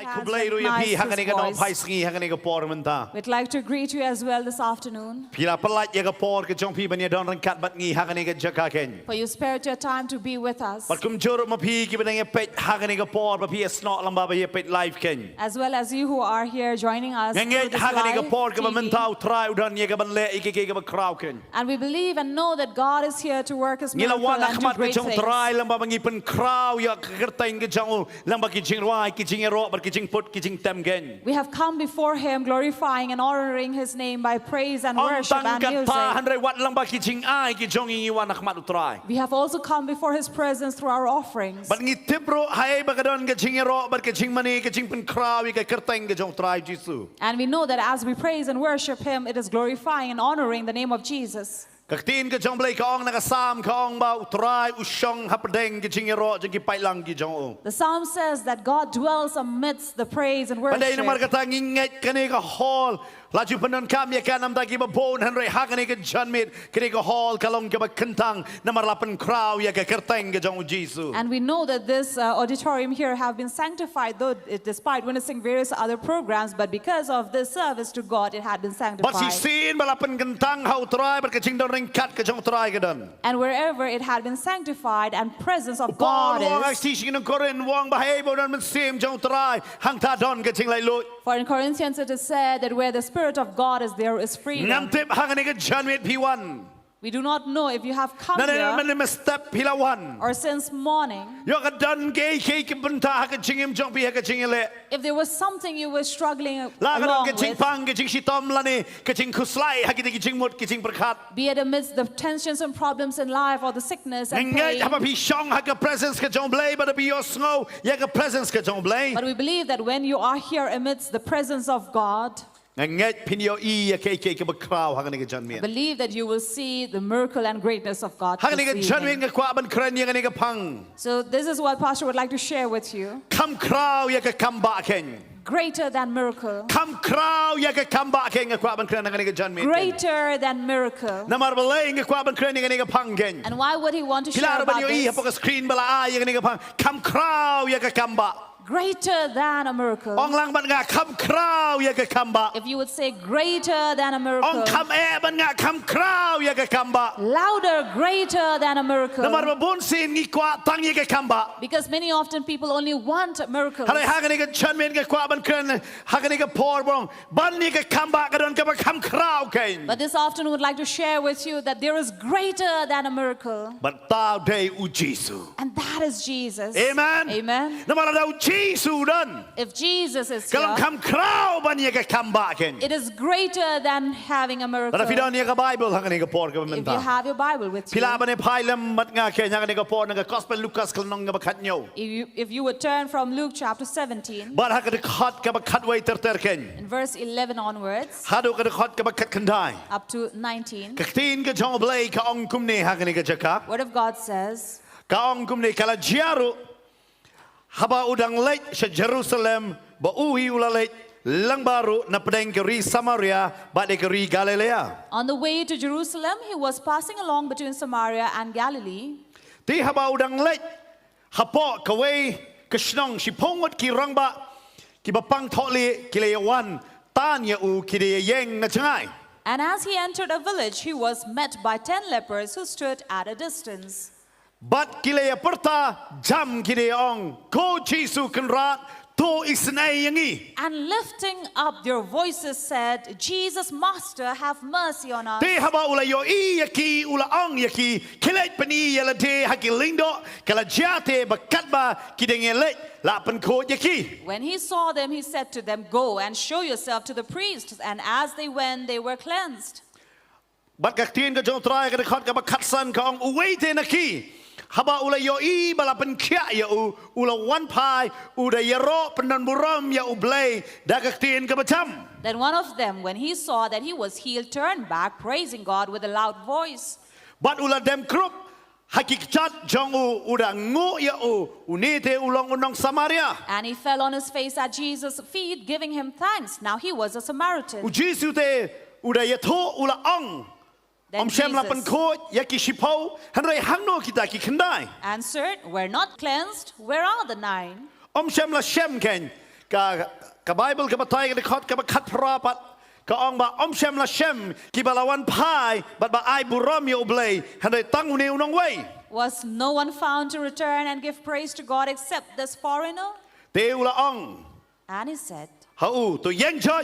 has recognized his voice. We'd like to greet you as well this afternoon. For you spared your time to be with us. As well as you who are here joining us through this live TV. And we believe and know that God is here to work His miracle and do great things. We have come before Him glorifying and honoring His name by praise and worship and music. We have also come before His presence through our offerings. And we know that as we praise and worship Him, it is glorifying and honoring the name of Jesus. The psalm says that God dwells amidst the praise and worship. And we know that this auditorium here have been sanctified, though despite witnessing various other programs, but because of this service to God, it had been sanctified. And wherever it had been sanctified and presence of God is. For in Corinthians it is said that where the Spirit of God is, there is freedom. We do not know if you have come here or since morning. If there was something you were struggling along with, be it amidst the tensions and problems in life or the sickness and pain. But we believe that when you are here amidst the presence of God, I believe that you will see the miracle and greatness of God this evening. So this is what Pastor would like to share with you. Greater than miracle. Greater than miracle. And why would he want to share about this? Greater than a miracle. If you would say greater than a miracle. Louder, greater than a miracle. Because many often people only want miracles. But this afternoon would like to share with you that there is greater than a miracle. And that is Jesus. Amen. Amen. If Jesus is here, it is greater than having a miracle. If you have your Bible with you, if you would turn from Luke chapter 17, in verse 11 onwards, up to 19, Word of God says, Haba udang lek sa Jerusalem ba uhi ulalek lang baru na pedeng keri Samaria ba de keri Galilea. On the way to Jerusalem, he was passing along between Samaria and Galilee. Ti haba udang lek hapo kawe Shnong si pongot ki rangba ki bapang tholi kileyawan tan ya u kideyeng na changai. And as he entered a village, he was met by 10 lepers who stood at a distance. But kilaya perta jam kideong ko Jesu kenrat to isnai yangi. And lifting up their voices said, Jesus, Master, have mercy on us. Te haba ula yo yaki ula ong yaki kilet pani yala de hakilindo kala jate bakatba kidengele la penko yaki. When he saw them, he said to them, Go and show yourself to the priests. And as they went, they were cleansed. But kaktin ka jong try ka dekat ka bakatsan ka ong uwete naki. Haba ula yo balapan kia ya ula one pai uda yero penan buram ya ublay dagaktiin ka bacham. Then one of them, when he saw that he was healed, turned back, praising God with a loud voice. But ula dem krup hakikchat jong uda ngo ya unite ulong unong Samaria. And he fell on his face at Jesus' feet, giving him thanks. Now he was a Samaritan. Jesu te uda yato ula ong. Answered, we're not cleansed. Where are the 9? ka Bible ka batay ka khot ka khat prapat ka ong ba shem la shem ki balawan pai but ba ai burom yo blay hanai tang uniu nong way. Was no one found to return and give praise to God except this foreigner? Teu la ong. And he said, Hau to yang choi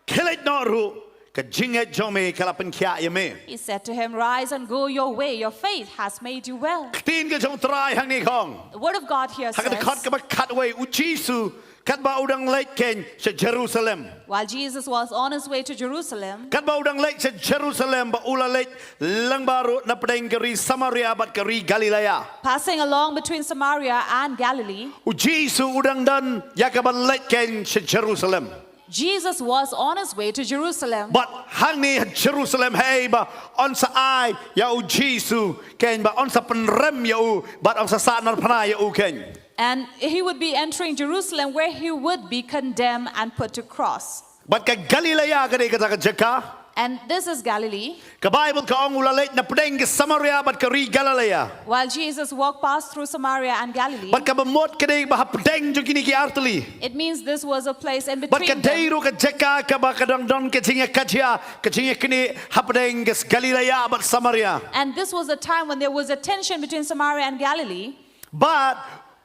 kelet no ru ka jinget jome kalapan kya yame. He said to him, rise and go your way. Your faith has made you well. Tin ka jong try hang ni khong. The word of God here says, khot ka ba khat way u Jisu kat ba udang lek ken sa Jerusalem. While Jesus was on his way to Jerusalem, kat ba udang lek sa Jerusalem ba ula lek lang baru na pedeng keri Samaria bat keri Galilea. passing along between Samaria and Galilee, U Jisu udang dan yakaban lek ken sa Jerusalem. Jesus was on his way to Jerusalem. But hang ni Jerusalem hey ba on sa ai ya u Jisu ken ba on sa penrem ya u bat on sa sanar pana ya u ken. And he would be entering Jerusalem where he would be condemned and put to cross. But ka Galilea ka ka jaka. And this is Galilee. Ka Bible ka ong ulalit na pedeng ke Samaria bat ka ri Galilea. While Jesus walked past through Samaria and Galilee, But ka bamot ka ba pedeng jo kini ki artli. it means this was a place in But ka between them. deiru ka jaka ka ba ka don ka tinga kajia kini hapedeng ke Galilea bat Samaria. And this was a time when there was a tension between Samaria and Galilee. But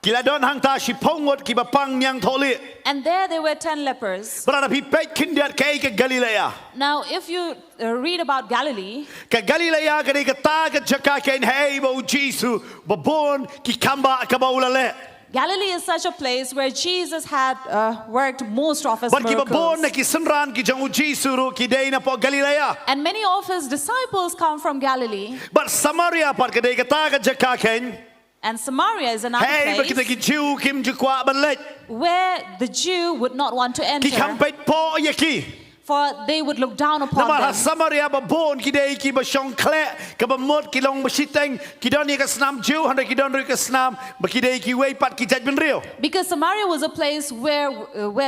kila don hang ta si pongot ki ba pang nyang tholi. And there were 10 lepers. Berada pi pek kindiat ka Galilea. Now, if you read about Galilee, Ka Galilea ka ta ka jaka ken hey ba u Jisu ba bon ki Kambah ka ba ulale. Galilee is such a place where Jesus had worked most of his But ki ba bon na miracles. ki senran ki jang u Jisu ru ki dei na po Galilea. And many of his disciples come from Galilee. But Samaria par ka ta ka jaka ken. And Samaria is another Hey ba kita place ki Jew kim ju kwa ban let. where the Jew would not want to Ki enter, kampet po yaki. for they would look down upon Namar them. Samaria ba bon ki dei ki ba shong kle ka ba mot ki long ba siteng ki don ni ka snam Jew handa ki don ri ka snam ba ki dei ki wei pat ki jaj ben rio. Because Samaria was a place where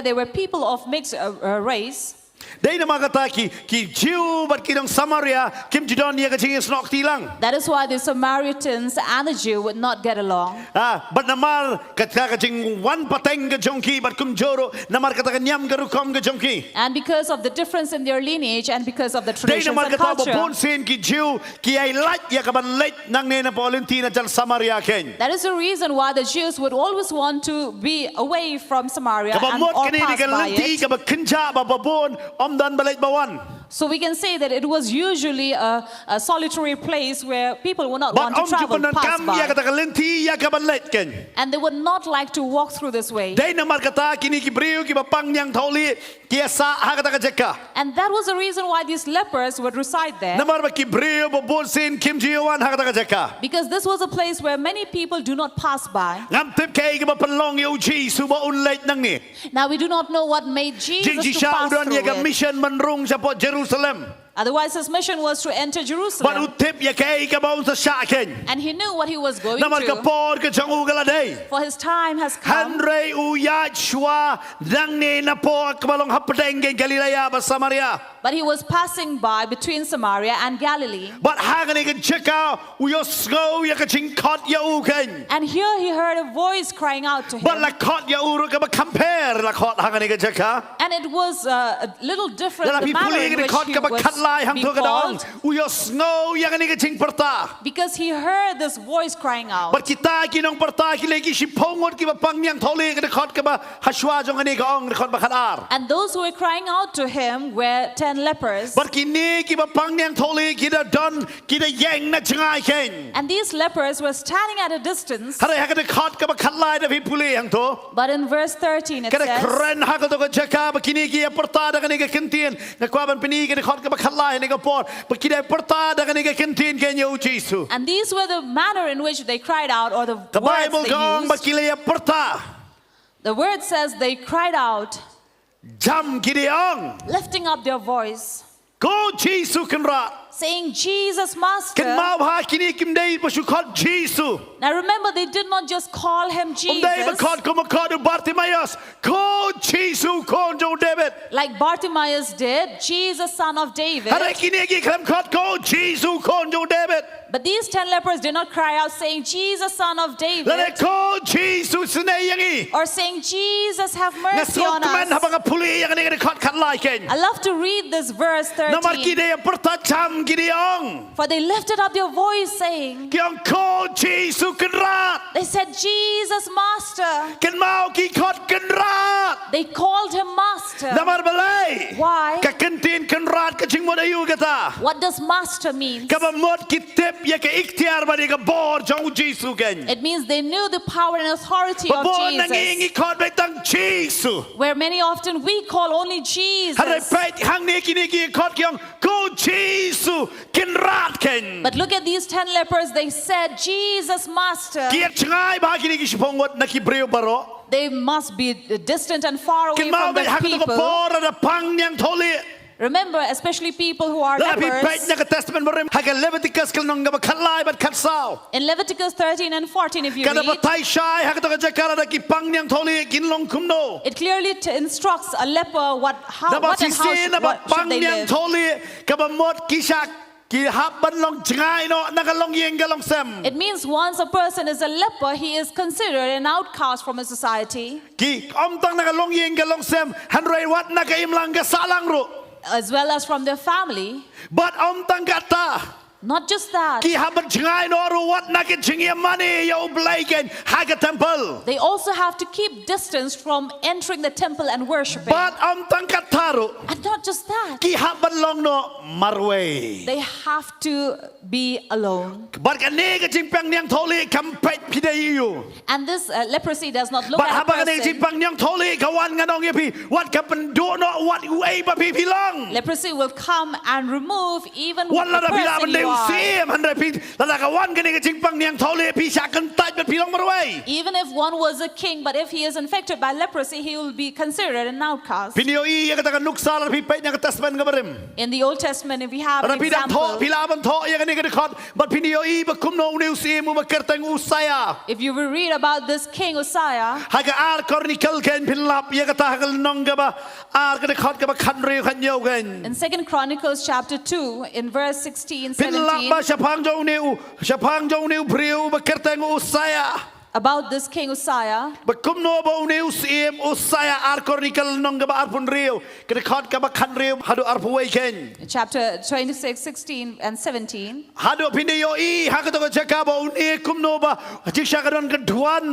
there were people of mixed race. Dei na magata ki Jew but ki dong Samaria kim ju don ni ka ching snok tilang. That is why the Samaritans and the Jew would not get along. But namar ka ching wan pateng ka jongki but kum joro namar ka nyam ka rukom ka jongki. And because of the difference in their lineage and because of the Dei traditions namar and ka ba bon culture, sin ki Jew ki ai lat ya ka ban let nang ne na Valentina jan Samaria ken. that is the reason why the Jews would always want to be away from Samaria Ka ba and mot or ka ni pass ka by lenti it. ka ba kinja ba bon dan balit bawan. So we can say that it was usually a solitary place where people would not But want to travel pass kam ya by. ka lenti ya ka balit ken. And they would not like to walk through this way. Dei namar kata kini ki briu ki ba pang nyang tholi ki sa ha ka jeka. And that was the reason why these lepers would reside there. Namar ba ki briu ba bon sin kim jiwan ha ka jeka. Because this was a place where many people do not pass by. Ngam tip kay ki ba palong yo Jisu ba unlait nang ni. Now we do not know what made Jing Jesus ji to sha pass udon through ya ka it. mission manrung sa po Jerusalem. Otherwise his mission was to enter But Jerusalem. utip ya kay ka ba sa sha ken. And he knew what he was going Namar ka to. por ka jang ugala dei. For his time has come. Hanrei uya chwa nang ni na po kabalong hapdeng ken Galilea ba Samaria. But he was passing by between Samaria and Galilee. But hagani ka cheka uyo sgo ya ka ching kot ya u ken. And here he heard a voice crying out to But him. la kot ya uru ka ba compare la kot hagani ka cheka. And it was a little different La the manner pipuli in ka which kot he ka ba was katlai hang being to ka dong. called. Uyo sgo ya ka ni ka ching parta. Because he heard this voice crying out. But kita kinong parta ki legi si pongot ki ba pangyang tholi ka kot ka ba haswa jong ani ka ong kot ba khalar. And those who were crying out to him were 10 lepers. But kini ki ba pangyang tholi ki da don ki da yang na chngai ken. And these lepers were standing at a distance. Hare ha ka kot ka ba khatlai da pipuli hang to. But in verse 13 it Kada says, kren ha ka to ka jaka ba kini ki parta da ka ni ka kentien na kwa ban pini ka kot ka ba khatlai ni ka por ba ki da parta da ka ni ka kentien ken yo Jisu. and these were the manner in which they cried out, or the The words Bible they gong ba used. kilaya parta. The word says they cried out, Jam kidiong. lifting up their voice, Go Jisu kenra. saying, Jesus, Master. Ken mau ha kini kim dei ba shukot Jisu. Now remember, they did not just call him Dei ba Jesus, kot ko ma kot Bartimaeus. Go Jisu kon jo David. like Bartimaeus did, Jesus, son of David. Hare kini ki kram kot go Jisu kon jo David. But these 10 lepers did not cry out saying, Jesus, son of David, และได้ขอ Jesus ในยังงี้ or saying, Jesus, have นะ mercy สก on มันฮับ us. กับพุลียังนี่ก็ได้ขอดขัดลายเก่ง I love to read this verse นมัดกิ 13. เดียประทัดชำกิเดียง For they lifted up their voice saying, กิองขอ Jesus กันราด they said, Jesus, Master. กันเมากี่ขอดกันราด They called him Master. นมัดมาเลย Why? กับกันตีนกันราดกับชิงหมดอายุกันตา What does Master mean? กับหมดกิเทปยังกับอีกเทียร์บัดนี้กับบอร์จง Jesus กัน It means they knew the power and authority บ of อร์นั่งเอง Jesus. อีกขอดไปตั้ง Jesus Where many often we call only ฮันได้ Jesus. ไปหังนี้กินนี่กี่ขอดกิองกู Jesus กันราดกัน But look at these 10 lepers. They said, Jesus, Master. เกียรติง่ายบากินี่กิชพงวดนักกิเบรียวบารอ They must be distant and far กัน away มา from ไป the หักตัวบอ people. ร์ระพังยังทอลี Remember, especially people who are แล้วพี่ไป lepers. นักเทสต์มันบริมหักเลวิติกัสกันนองกับขัดลายบัดขัดเศร้า In Leviticus 13 and 14, if you กันบัด read, ไทยชายหักตัวกระจายการระกิปังยังทอลีกินลงคุมโน it clearly instructs a leper what แล้วบัด and ซิ how ซีนบัด what ปัง should they ยัง live. ทอลีกับบัดหมดกิชักกิฮับบันลงง่ายเนาะนักลงยิงกันลงเซม It means once a person is a leper, he is considered an outcast from a society, กิอมตั้งนักลงยิงกันลงเซมฮันไรวัดนักอิมลังกับสาลังรุ as well as from their family. บัดอมตั้งกัตตา Not just that, กิฮับบันง่ายเนาะรู้วัดนักชิงยามันนี่ยาอุบไลกันฮักกับ temple they also have to keep distance from entering the temple and worshiping. บัดอมตั้งกัตตารุ And not just that, กิฮับบันลงเนาะมารเว they have to be alone. บัดกันนี้ก็จิงปังยังทอลีคำเป็ดพี่ได้อยู่ And this leprosy does not look บัดฮับ at บั a นกันนี้จิง person. ปังยังทอลีกวันกันน้องเยพี่วัดกับเป็นดูเนาะวัดอุเอบะพี่พี่ลอง Leprosy will come and remove even วันละ the พี่ลา person มันเด you วเสีย are. มันได้พี่ละกับวันกันนี้ก็จิงปังยังทอลีพี่ชากันตายเป็นพี่ลองมารเว Even if one was a king, but if he is infected by leprosy, he will be considered an outcast. พี่นิโออียังก็ตะกันนุกซาลพี่เป็ดยังก็ตัสเป็นกับริม In the Old Testament, if we have แล้ว an พี่ดังทอ example, พี่ลาบันทอยังกันนี้ก็ได้ขอดบัดพี่นิโออีบักคุมโนนิวซีมูบักเกิดตังอุสัย if you will read about this king Uzziah, หากอาร์คอร์นิเคิลเคนพินลับยังก็ตากันน้องกับอาร์ก็ได้ขอดกับคันเรียวคันเยากัน in 2 Chronicles chapter 2, in verse 16, พินลับมา 17, ชะพังเจ้านิวชะพังเจ้านิวพริวบักเกิดตังอุสัย about this king Uzziah, บักคุมโนบอุนิวซีมอุสัยอาร์คอร์นิเคิลน้องกับอาร์พุนเรียวก็ได้ขอดกับคันเรียวฮัดูอาร์พวยเคน chapter 26, 16, and 17. ฮัดูพินิโออีหากตัวจะกาบอุนีคุมโนบะจิกชากระดอนกระดวน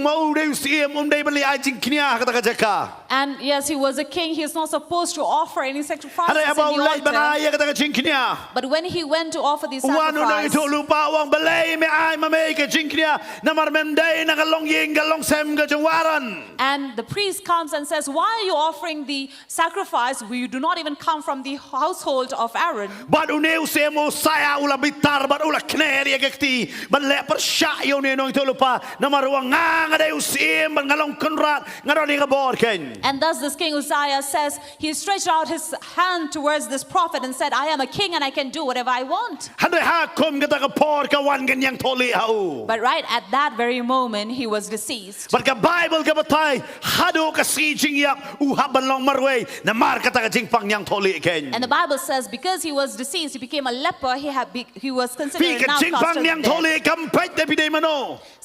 มาอุนิวซีมได้บรรลีไอจิงคินียหากตัวจะกา And yes, he was a king. He is not supposed to offer any ฮั sacrifices นได้ in บ่าวไล the บันไอ altar. ยังก็ตัวจิงคินีย But when he went to offer the วันนู้น sacrifice, ถูกลูกป่าวงเบลย์ไม่อายมาไม่กับจิงคินียน้ำมันเมมได้นักลงยิงกันลงเซมกับจังหวารัน and the priest comes and says, why are you offering the sacrifice? You do not even come from the household of Aaron. บัดอุนิวซีมอุสัยอุลาบิตาร์บัดอุลาคเนรียกตีบัดเละประชาโยเนนองถูกลูกป่าน้ำมันระวังงางอะไรอุซีมบัดงาลงคนรัดงาลงนี่กับบอร์เคน And thus this king Uzziah says, he stretched out his hand towards this prophet and said, I am a king and I can do whatever I want. ฮันได้หาคมกับตะกับพอร์กับวันกันยังทอลีเอา But right at that very moment, he was deceased. บัดกับไบเบิลกับไทยฮัดูกับซีจิงยักอุฮับบันลองมารเวยน้ำมารกับตะกับจิงปังยังทอลีเคน And the Bible says, because he was deceased, he became a leper, he was พี่ considered กับ an จิงปัง outcast ยัง of ทอ death. ลีกำเพชรแต่พี่ได้มโน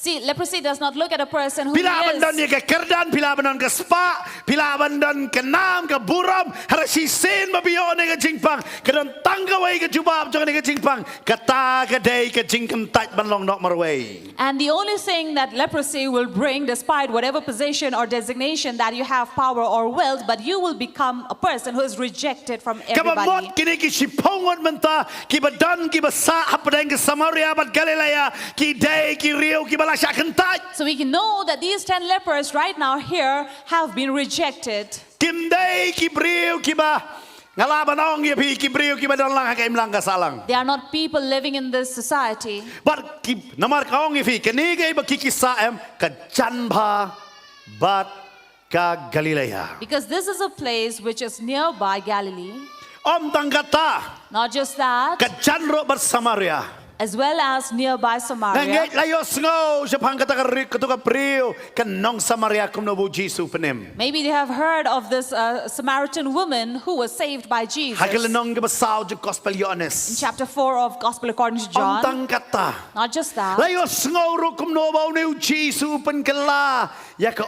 See, leprosy does not look at a person who พิลาบันดัน is. เนี่ยกับกระดานพิลาบันดันกับสปาพิลาบันดันกับน้ำกับบุรมฮาราชิเซนมาบิโอเนี่ยกับจิงปังกระดานตั้งกับไว้กับจูบาบจังเนี่ยกับจิงปังกับตากับเดย์กับจิงกันตัดบันลองนอกมารเวย And the only thing that leprosy will bring, despite whatever position or designation that you have power or wealth, but you will become a person who is rejected from กับหมด everybody. กินกิชิพงวันมันตากิบัดดันกิบัดซาฮับแดงกับสมาริอาบัดกาลิเลยากิเดย์กิเรียวกิบัลาชาคันตัด So we can know that these 10 lepers right now here have been rejected. กิมเดย์กิเรียวกิบะงาลาบันองเยพี่กิเรียวกิบัดดันลังฮักเอ็มลังกับซาลัง They are not people living in this society. บัดกิน้ำมันกองเยพี่กันนี้ก็บัดกิกิซาเอ็มกับจันพาบัดกับกาลิเลยา Because this is a place which is nearby Galilee. อมตังกัตตา Not just that, กับจันโรบัดสมาริอา as well as nearby Samaria. Nangit layo sngo sa pangkatakarik katuka priyo kan nong Samaria kum nobu Jesus penem. Maybe they have heard of this Samaritan woman who was saved by Jesus. Hagalanong gabasaw ju gospel In Yohanes. chapter 4 of Gospel according to John. Ontang kata. Not just that. Layo sngo ro kum nobu new Jesus penkala ya ka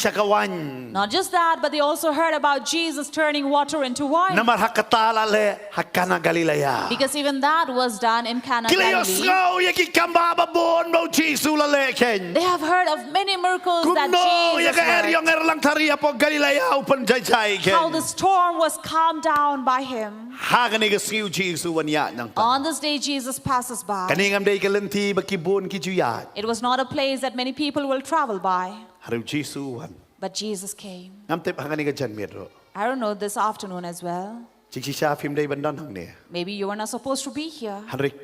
syakawan. Not just that, but they also heard about Jesus turning water into wine. Namar hakatala le hakana Galilea. Because even that was done in Cana, Kilayo Galilee. sngo ya ki Kambah babon mo Jesus lale ken. They have heard of many miracles that Kuno ya Jesus ka eryong worked. erlang taria po Galilea upan jay How ken. the storm was calmed down by him. Hagani ka siu Jesus wanya nang. On this day, Jesus passes by. Kaningam day kalenti bakibon ki juyat. It was not a place that many people will travel by, Haru Jesus wan. but Jesus came. Ngam tip hangani ka jan medro. I don't know, this afternoon as well. Chiksisha film day bandan hang ne. Maybe you were not supposed to be here. Hanrik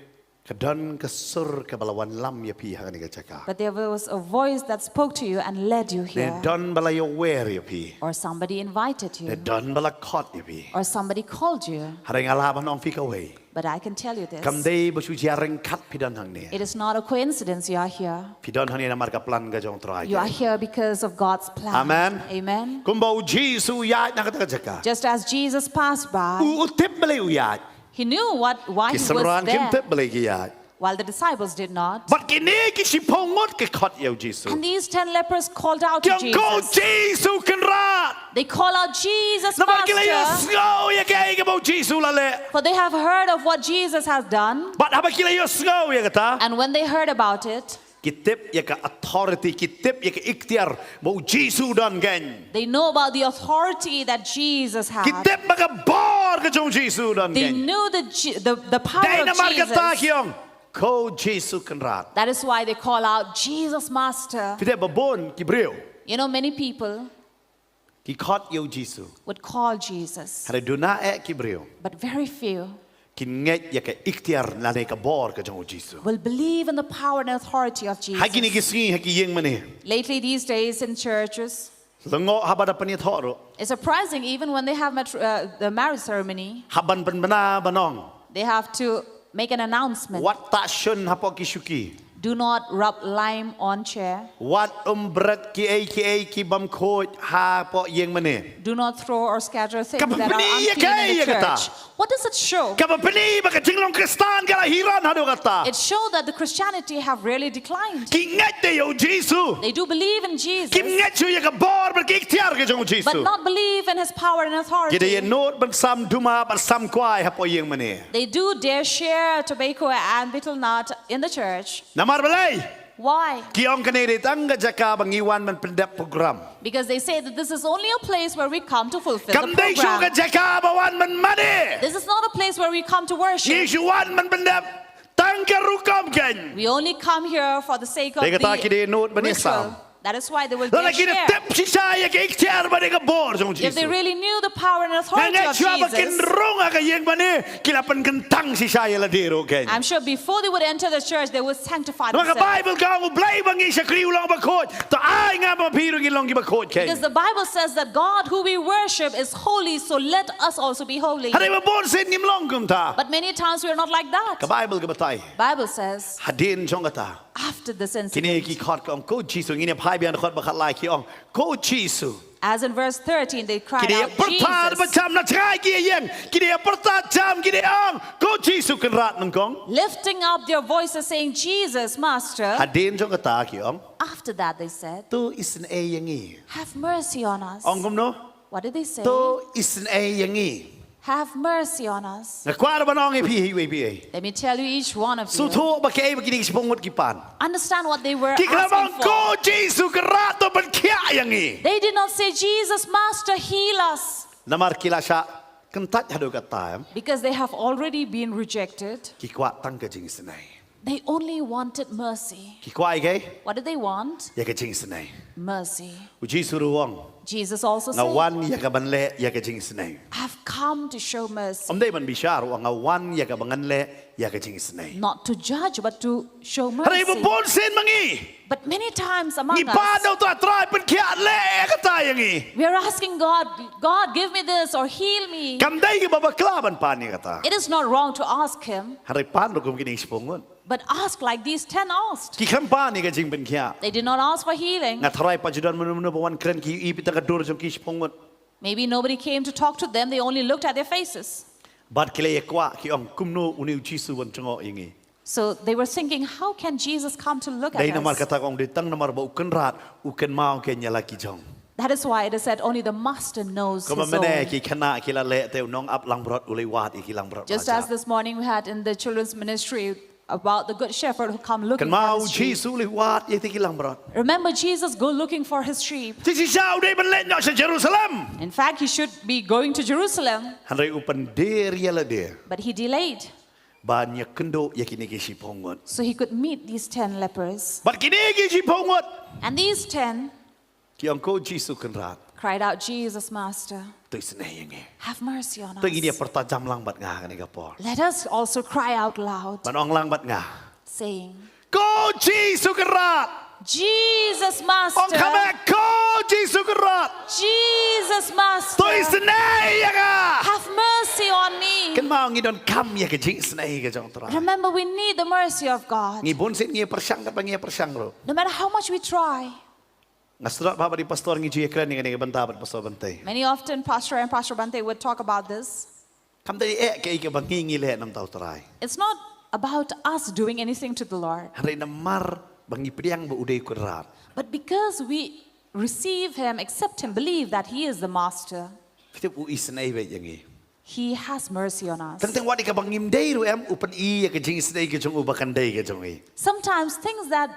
kadon kasur kabalawan lam ya pi hangani ka chaka. But there was a voice that spoke to you and led you Ne here. don balayo wer ya pi. Or somebody invited Ne you. don balakot ya pi. Or somebody called you. Haring alaban ong fika way. But I can tell you this. Kam day basu jarang kat pidon hang ne. It is not a coincidence you are here. Pidon hang ne namar ka plan ka jong try. You are here because of God's plan. Amen. Amen. Kumbau Jesus ya na ka chaka. Just as Jesus passed by, Utip balay uyat. he knew why he was Kisamran kim there, tip balay kiyat. while the disciples did not. But kini kisipongot ke kot yaw Jesus. And these 10 lepers called out to Kyong ko Jesus. Jesus kenrat. They call out, Jesus, Namar kilayo Master, sngo ya kay kabau Jesus lale. for they have heard of what Jesus has done. But haba kilayo sngo ya kata. And when they heard about it, Kitip ya ka authority, kitip ya ka ikhtiar mau Jesus dan gen. they know about the authority that Jesus had. Kitip maka bar ka jong Jesus dan They gen. knew the power Dai of namar kata Jesus. kyong ko Jesus kenrat. That is why they call out, Jesus, Master. Tidak babon kibril. You know, many people Ki kot yaw Jesus. would call Jesus, Hare duna kibril. but very few Kinget ya ka ikhtiar na ka bar ka jong Jesus. will believe in the power and authority of Jesus. Hagi ni kisngi hagi yeng mani. Lately, these days in churches, Lengo habada panit horo. it's surprising even when they have the marriage ceremony, Haban penbana banong. they have to make an announcement. Wat tak shun hapo kisuki. Do not rub lime on chair. Wat umbret ki bam khoj ha po yeng mani. Do not throw or scatter things Kapag that are paniya unclean in the kaya kata. church. What does it show? Kapapani baka jinglong Kristan kala hiran hado kata. It showed that the Christianity have really declined. Kinget de yo Jesus. They do believe in Jesus, Kinget chu ya ka bar ber ki ikhtiar ka jong but Jesus. not believe in his power and Kita authority. ye not ban sam duma ban sam kwai ha po yeng mani. They do dare share tobacco and betel nut in the church. Namar balay. Why? Kiong kaniri tangga jaka bangiwan man pendap program. Because they say that this is only a place where we come to fulfill the Kamday shu ka program. jaka bawan man mani. This is not a place where we come to worship. Yeshuan man pendap tangga rukam ken. We only come here for the sake of Mereka tak kira note the bani ritual. Islam. That is why they will dare Lala kira share. tep si saya ke ikhtiar bani ka bor jong If they Jesus. really knew the power and authority Nangak of siya bakin Jesus, rong aga yeng bani kilapan kentang si saya la dero ken. I'm sure before they would enter the church, they would sanctify Maka themselves. Bible ka mo blay bangi sa kriu lang bakot. Ta ay nga mapirong ilong gibakot ken. Because the Bible says that God who we worship is holy, so let us also be holy. Hari mabon sin nimlong kum ta. But many times we are not like that. Ka Bible ka batay. Bible says, Hadin jong kata. after this Kini incident, ki khot ka ko Jesus ngini phai bian khot bakat lai ki ong ko Jesus. as in verse 13, they cried Kini out, pertar Jesus, macam na try ki yeng. Kini pertar jam kini ong ko Jesus kan rat nang kong. lifting up their voices saying, Jesus, Master. Hadin jong kata ki ong. After that, they said, Tu isin e yengi. have mercy on us. Ong kum no. What did they say? Tu isin e yengi. Have mercy on us. Na kwar ba nong e pi hi we pi. Let me tell you, each one of So you, tu ba ke ba kini sibongot ki pan. understand what they were Ki klamang asking ko for. Jesus kan rat to ban kya yengi. They did not say, Jesus, Master, heal us. Namar kila sya kentat hado kata. Because they have already been rejected. Ki kwat tang ka jing sinai. They only wanted mercy. Ki kwai ke What did they want? ya ka jing sinai. mercy. U Jesu ruang. Jesus also said, Ngawan ya ka banle ya ka jing snai. I've come to show mercy. Om dai ban bishar wa ngawan ya ka banganle ya ka jing snai. Not to judge, but to show Hari mercy. bon sen mangi. But many times among Ni pa us, daw to try pen kia le ka tayangi. we are asking God, God, give me this or heal me. Kam dai ka babaklaban pa ni kata. It is not wrong to ask Him, Hari pan ro kum kini spongon. but ask like these 10 asked. Ki kam pa ni ka jing pen kia. They did not ask for healing. Nga tharai pa judan menu bawan kren ki I pita ka dur jong ki spongon. Maybe nobody came to talk to them. They only looked at their faces. Bad kile ye kwa ki ong kumno uni Jesu wan chongo ingi. So they were thinking, how can Jesus come to look Dai at namar us? kata kong ditang namar ba uken rat uken mau ke nyala ki jong. That is why it is said only the master knows Kama his mene own. ki khana ki la le te nong ap lang brot ulei wat I ki lang brot. Just as this morning we had in the children's ministry about the good shepherd who come looking Kan for mau his sheep. Jesu ulei wat ye te ki lang brot. Remember Jesus go looking for his sheep. Ti si sao dei ban le no sa Jerusalem. In fact, he should be going to Jerusalem, Hanrei upan der ye la der. but he delayed Ban ye kendo ye kini ki si pongot. so he could meet these 10 lepers. Bat kini ki si pongot. And these 10 Ki ang ko Jesu kan rat. cried out, Jesus, Master, Tu snei ngi. have mercy on Tu ngi dia us. pertajam lang bat nga kan ka por. Let us also cry out loud, Ban ong lang bat nga. saying, Ko Jesu kan rat. Jesus, Ong Master, kame ko Jesu kan rat. Jesus, Tu Master, snei nga. have mercy on me. Kan mau ngi don kam ye ke jing snei ke jong tra. Remember, we need the mercy of God. Ngi bon sen ngi persang ka ngi persang ro. No matter how much we try. Ngasrat baba di pastor ngi juye kren ngi banta bat pastor bantai. Many often, Pastor and Pastor Bante would talk about this. Kam dai ke ke bangi ngi le nam tau trai. It's not about us doing anything to the Lord, Hari namar bangi priang ba udai kurat. but because we receive Him, accept Him, believe that He is the Master, Kita u isnai be yangi. He has mercy on us. Tentang wadi ka bangim dai ru em upan I ke jing snei ke jong ubakan dai ke jong I. Sometimes things that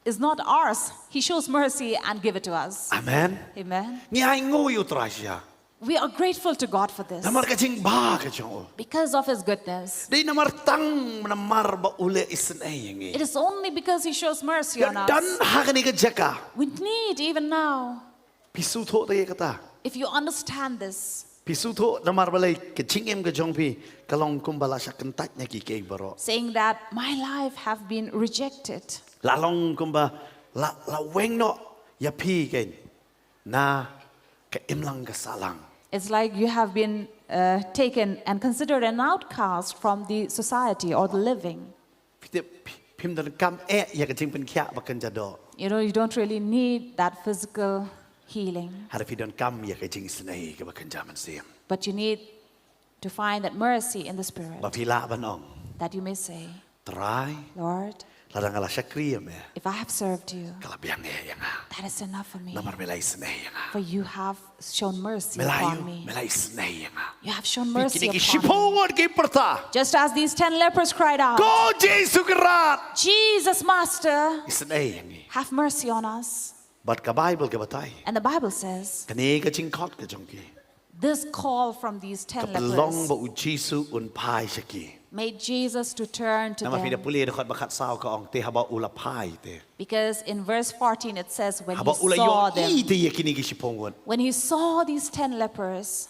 is not ours, He shows mercy and give it to us. Amen. Amen. Ni ai ngoyu trasya. We are grateful to God for this Namar ka jing ba ke jong. because of His goodness. Dai namar tang namar ba ule isnai yangi. It is only because He shows mercy on Dan us. ha ka ni ka jaka. We need even now. Pisu tho dai kata. If you understand this, Pisu tho namar balai ke jing em ke jong pi kalong kumbala sa kentat nya ki ke baro. saying that my life have been rejected. Lalong kumba la weng no ya pi ken na ka imlang ka salang. It's like you have been taken and considered an outcast from the society or the living. Pim dan kam ya ka jing pen kya bakan jado. You know, you don't really need that physical healing, Har fi don kam ya ka jing snai ka bakan jaman siam. but you need to find that mercy in the Spirit, Ba pila banong. that you may say, Try Lord, ladang ala Nongkhryiem ya. if I have served you, Kalabiang ya nga. that is enough for me. Namar melai snai ya nga. For you have shown mercy Melayu upon me. melai snai ya nga. You have shown mercy Kini ki upon me. sipongod ki perta. Just as these 10 lepers cried out, Ko Jesu kerat. Jesus, Master, Snai yangi. have mercy on us. But ka Bible ka batay. And the Bible says, Kani ka jing kot ka jong ki. this call from these 10 Kapelong ba lepers u Jesu un pai saki. made Jesus to turn to Nama pida them. puli dekat bakat sao ka ong te haba ula pai te. Because in verse 14 it says, when Haba he ula saw yo them, I te ye kini ki sipongon. when he saw these 10 lepers,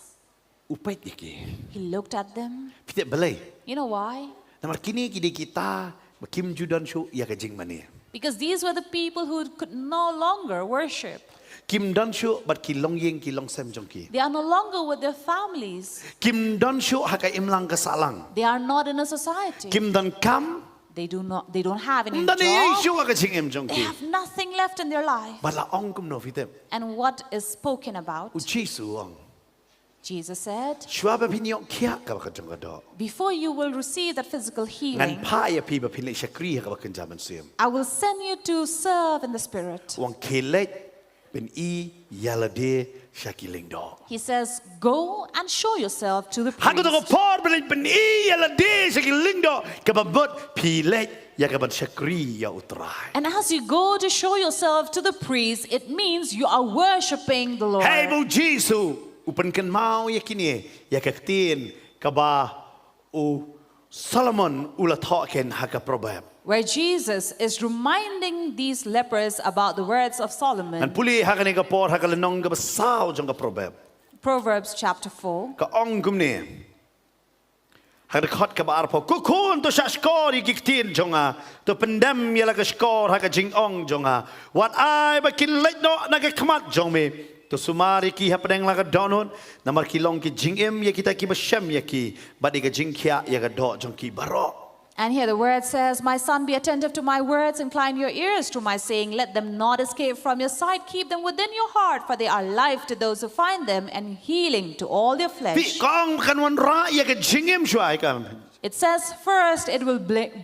Upait ye ki. he looked at them. Pida balay. You know why? Nama kini ki kita bakim judan shu ya ka jing mani. Because these were the people who could no longer worship. Kim dan shu bat ki long yeng ki long sem jong ki. They are no longer with their families. Kim dan shu haka imlang ka salang. They are not in a society. Kim dan kam They don't have any dan ye job. shu ka jing em jong They ki. have nothing left in their life. Bala ong kum no fitem. And what is spoken about, U Jesu ong. Jesus said, Shua ba pinyo kia ka bakat jong ka do. before you will receive that physical Ngan healing, pa ya pi ba pinle syakri ka bakan jaman siam. I will send you to serve in the Spirit. Wang kelet ben I yalade shakiling do. He says, go and show yourself to the Hago to priest. por ben I yalade shakiling do ka babot pilet ya ka ban syakri ya utrai. And as you go to show yourself to the priest, it means you are worshiping the Lord. Hey bu Jesu upan kan mau ya kini ya ka tin ka ba u Solomon ula talking haka proverb. where Jesus is reminding these lepers about the words of And Solomon. puli haka ni kapor haka lenong ka basaw jong ka proverb. Proverbs chapter 4. Ka ong gumni. Haka khot ka baar po. Kukun to sa skor ikiktin jonga. To pendam yala ka skor haka jing ong jonga. Wat ai ba kin leit no naga khamat jong me. To sumari ki hapadeng laga donon. Namar ki long ki jing em ya kita ki bashem ya ki. Badi ka jing kya ya ka do jong ki baro. And here the word says, "My son, be attentive to my words, incline your ears to my saying. Let them not escape from your sight. Keep them within your heart, for they are life to those who find them and healing to all their Pi flesh." kong kan wan ra ya ka jing em shuai ka. It says, first it will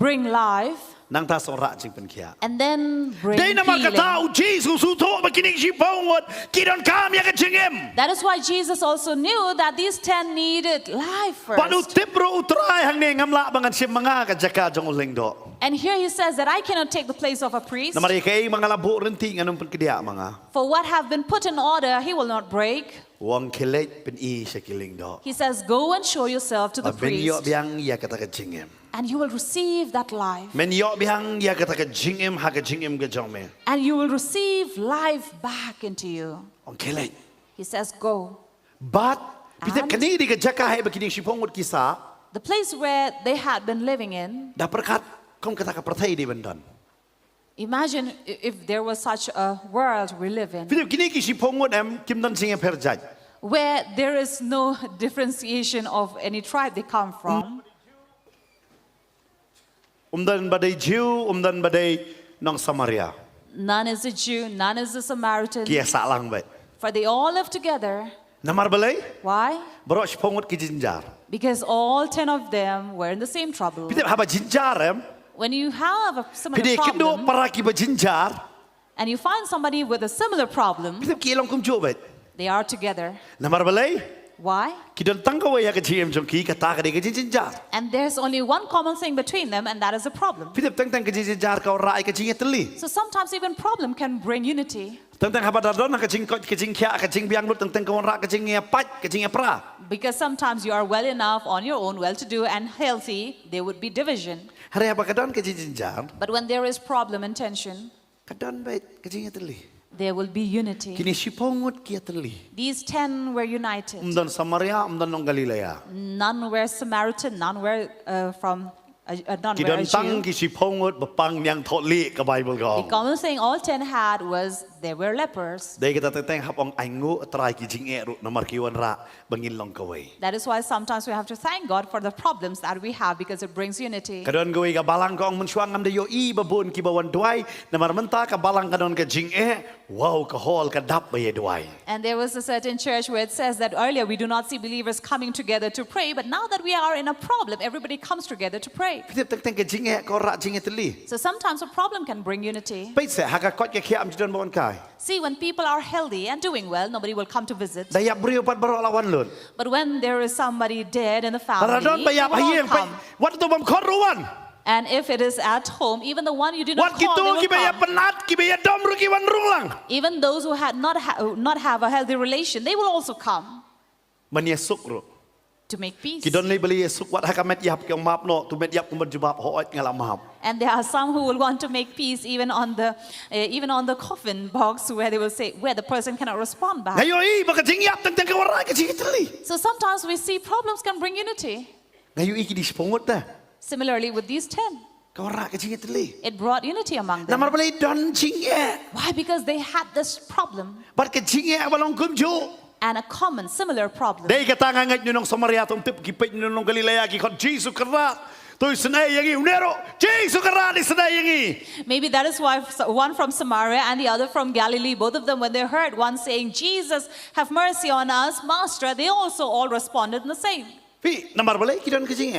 bring life, Nang ta so ra jing pen kya. and then bring Day na healing. magkatao, Jesus, uto, makinig si Pongwot, kidon kam ya kachingim. That is why Jesus also knew that these 10 needed life Panu first. tipro utray hang ne ngamla bangan si mga kajaka jong uling do. And here he says that I cannot take the place of a priest. Na mari kay mga labo renting anong pagkadiya mga. For what have been put in order, he will not break. Wang kilit pen I sa kiling do. He says, go and show yourself to the Benyo priest, biang ya kata kachingim. and you will receive that life. Menyo biang ya kata kachingim ha kachingim ka jong me. And you will receive life back into you. Wang kilit. He says, go. But pitap And- kanidi ka jaka hay makinig si Pongwot kisa, The place where they had been living in, da perkat kong kata ka pertay di bendan. imagine if there was such a world we live in, Pitap kiniki si Pongwot em kim dan singa perjaj. where there is no differentiation of any tribe they come from. Umdan badai Jew, umdan badai nong Samaria. None is a Jew, none is a Samaritan, Kia salang bet. for they all live together. Namar balai? Why? Bro pongot ki jinjar. Because all 10 of them were in the same trouble. Pitap haba jinjar em. When you have a similar Pide kindo problem, para ki ba jinjar. and you find somebody with a similar problem, Pitap ki elong kum jo bet. they are together. Namar balai? Why? Ki don tangka wa ya ka jiem jong ki kata ka de ka jinjar. And there's only one common thing between them, and that is a problem. Pitap tang ka jinjar ka ora ka jinge teli. So sometimes even problem can bring unity. Tang haba dadon ka jing ka jing kya ka jing biang lut tang ka ora ka jinge pat ka jinge pra. Because sometimes you are well enough on your own, well-to-do and healthy, there would be division. Hari haba ka don ka jinjar. But when there is problem and tension, Ka don bet ka jinge teli. there will be unity. Kini si pongot ki teli. These 10 were united. Umdan Samaria, umdan nong Galilea. None were Samaritan, none were none were a Kidon tang Jew. ki si pongot bapang yang thotli ka Bible The ko. common thing all 10 had was they were lepers. Dai kita teteng hapong aingu try ki jing eru nomor kiwan ra bangin long kawai. That is why sometimes we have to thank God for the problems that we have because it brings unity. Kadon gawai ka balang ko ang mensuang am de yo I babun ki bawan duai namar menta ka balang kadon ka jing wow ka hol ka dap baye duai. And there was a certain church where it says that earlier we do not see believers coming together to pray, but now that we are in a problem, everybody comes together to pray. Pitip teteng ka jing ko ra jing teli. So sometimes a problem can bring unity. Pai se haka kot ka kia am jidon bawan kai. See, when people are healthy and doing well, nobody will come to visit. Dayak brio pat baro lawan lun. But when there is somebody dead in the family, Radon they bayap will all hayeng pai. come. Wat to bam khot ruan. And if it is at home, even the one you did not Wat call, they gitu will ki bayap come. penat ki bayap dom ru ki wan rung lang. Even those who had not have a healthy relation, they will also come Mania sukru. to make peace. Ki don le beli suk wat haka met yap ki map no tu met yap kum jubab hoot ngalam map. And there are some who will want to make peace even on the coffin box where they will say where the person cannot respond back. Ngayon baka jing yap tang ka warai ka jing teli. So sometimes we see problems can bring unity. Ngayon ki di spongot na. Similarly with these 10, Ka warai ka jing teli. it brought unity among them. Namar beli don jing Why? Because they had this problem Bat ka jing balong kum jo. and a common, similar problem. Dai ka tanga ngat nung Samaria tum tip ki pet nung Galilea ki kon Jesus kara. Tu senai yangi unero. Jesus kara di senai yangi. Maybe that is why one from Samaria and the other from Galilee, both of them, when they heard one saying, "Jesus, have mercy on us, Master," they also all responded in the same. Pi namar beli ki don ka jing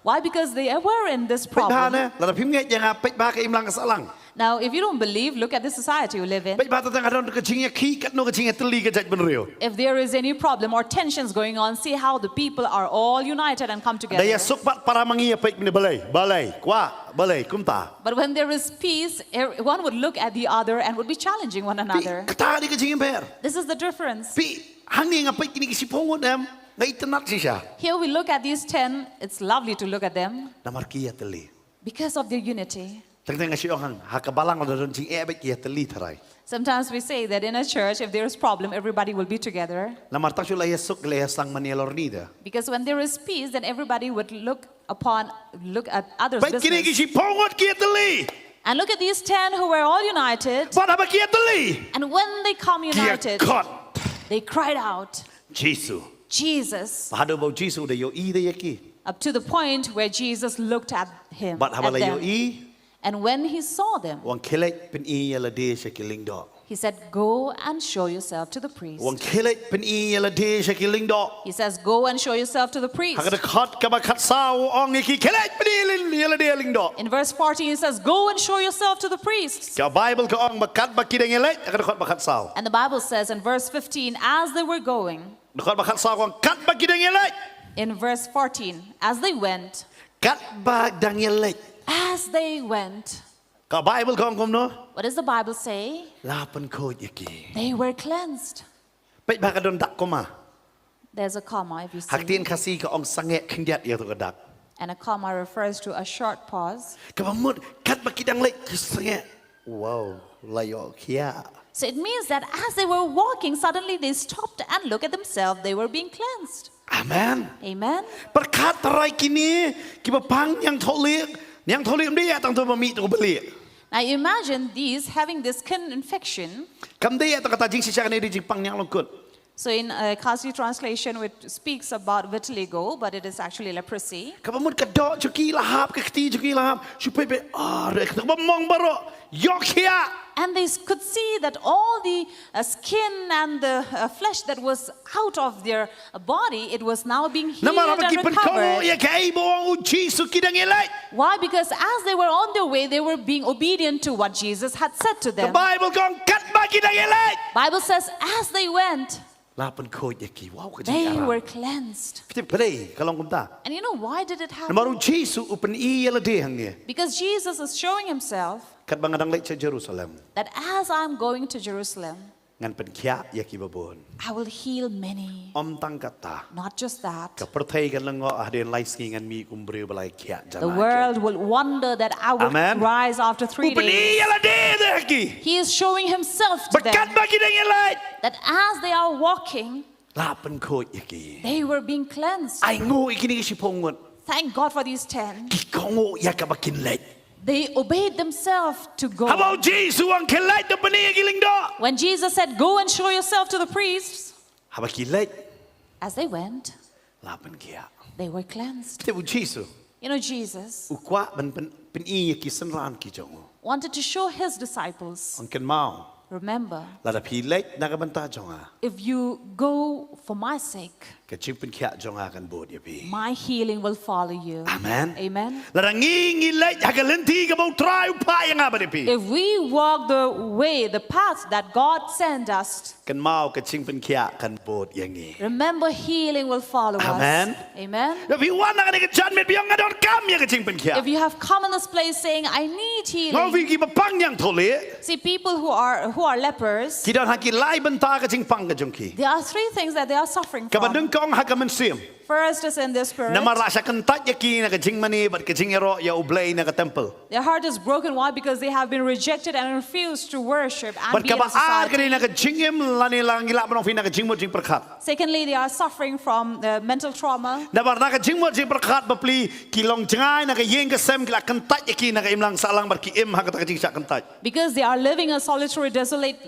Why? Because they were in this Pet ba problem. na. Lada pim ngat yang pet ba ka imlang ka salang. Now, if you don't believe, look at the society you live in. Pet ba ta tang adon ka jing ki kat no ka jing teli ka jaj ben rio. If there is any problem or tensions going on, see how the people are all united and come together. Daya suk bat para mangi pet ni balai. Kwa balai kumta. But when there is peace, one would look at the other and would be challenging one Pi another. kata di ka jing ber. This is the difference. Pi hang ni ngapai kini kisi pongot em ngai tenat sisa. Here we look at these 10. It's lovely to look at them Namar kia teli. because of their unity. Tengteng ngasi orang hakabalang ada don jing ebe kia teli tarai. Sometimes we say that in a church, if there is problem, everybody will be together. Namar tak sula yesuk le sang manialor nida. Because when there is peace, then everybody would look at others' Baik kini business. kisi pongot kia teli. And look at these 10 who were all united. Buat apa kia teli? And when they come Kia united, kot. they cried out, Jesu. Jesus, Bahado bau Jesu de yo I de yaki. up to the point where Jesus looked at him, Bat at habala yo them. I. And when he saw them, Wang kelek pen I yala de shakiling do. he said, go and show yourself to the priest. Wang kelek pen I yala de shakiling do. He says, go and show yourself to the priest. Hakada kot kaba kat sao ong iki kelek pen I yala de ling do. In verse 14, he says, go and show yourself to the priest. Ka Bible ka ong bakat bakidang yelek hakada kot bakat sao. And the Bible says in verse 15, as they were going, Kot bakat sao ong kat bakidang yelek. in verse 14, as they went, Kat bakdang yelek. as they went, Ka Bible ka ong no. what does the Bible say? Lapan ko yaki. They were cleansed. Pait baka don dak koma. There's a comma if you see. Haktin kasi ka ong sanget kendiat ya tu dak. And a comma refers to a short pause. Kabamut kat bakidang lek sanget. Wow, layo kia. So it means that as they were walking, suddenly they stopped and looked at themselves. They were being cleansed. Amen. Amen. Berkat terai kini kibapang yang tholik dia tang tu mami tu beli. Now imagine these having this skin infection. Kam dia tu kata jing si cakap ni di jing pang yang longkut. So in Khasi translation, it speaks about vitiligo, but it is actually leprosy. Kabamut kadok cuki lahap ke keti cuki lahap supaya be rek tak mong baro yok kia. And they could see that all the skin and the flesh that was out of their body, it was now being healed Namar apa and kipen kau recovered. ya kai boang uji sukidang elai. Why? Because as they were on their way, they were being obedient to what Jesus had said to The them. Bible kong kat bagi dang elai. Bible says, as they went, Lapan ko yaki wow ke they jing were arah. cleansed. Kita pray kalau kumta. And you know why did it happen? Namaru Jesu upen I yala dehang ni. Because Jesus is showing himself Kat bangadang lek sa Jerusalem. that as I'm going to Jerusalem, Ngan pen kia yaki babon. I will heal many. Om tang kata. Not just that. Ka perthai kan lengo ahden laisking ngan mi kumbre balai kia jana. The world will wonder that I will Amen. rise after 3 Upen I days. yala de haki. He is showing himself to Berkat them bagi dang elai. that as they are walking, Lapan ko yaki. they were being cleansed. Ai ngo ikini si pongot. Thank God for these 10. Ki kongo ya ka bakin lek. They obeyed themselves to go. How about Jesus ang kelai tu pani giling do? When Jesus said, go and show yourself to the priests, Habaki lek. as they went, Lapan kia. they were cleansed. Kita bu Jesus. You know, Jesus Ukwa pen I yaki senran ki jongo. wanted to show his disciples, Ang ken mau. remember, Lada pi lek nakabanta jonga. if you go for my sake, Kacing pen kia jonga kan bod ya pi. my healing will follow you. Amen. Amen. Lada ngingi lek hagalenti ka bau try upaya nga ba pi. If we walk the way, the path that God sent us, Kan mau kacing pen kia kan bod yang ni. remember healing will follow Amen. us. Amen. If you want nak ni kejan met biang ngadon kam ya kacing pen kia. If you have come in this place saying, I need Ngau healing. vi ki bapang yang thole. See, people who are lepers, Kita haki lai benta kacing pang ka jongki. there are 3 things that they are suffering from. Kabandung kong hakaman sim. First is in their spirit. Namara sa kantat yaki na kacing mani bat kacing ero ya ublay na ka temple. Their heart is broken. Why? Because they have been rejected and refused to worship and Bat be in kaba the society. kani na kacing im lani lang gila panong fina kacing mo jing perkat. Secondly, they are suffering from mental trauma. Nabar na kacing mo jing perkat bapli kilong jengay na kayeng kasem gila kantat yaki na kaimlang salang bar ki im hakata kacing sa kantat. Because they are living a solitary, desolate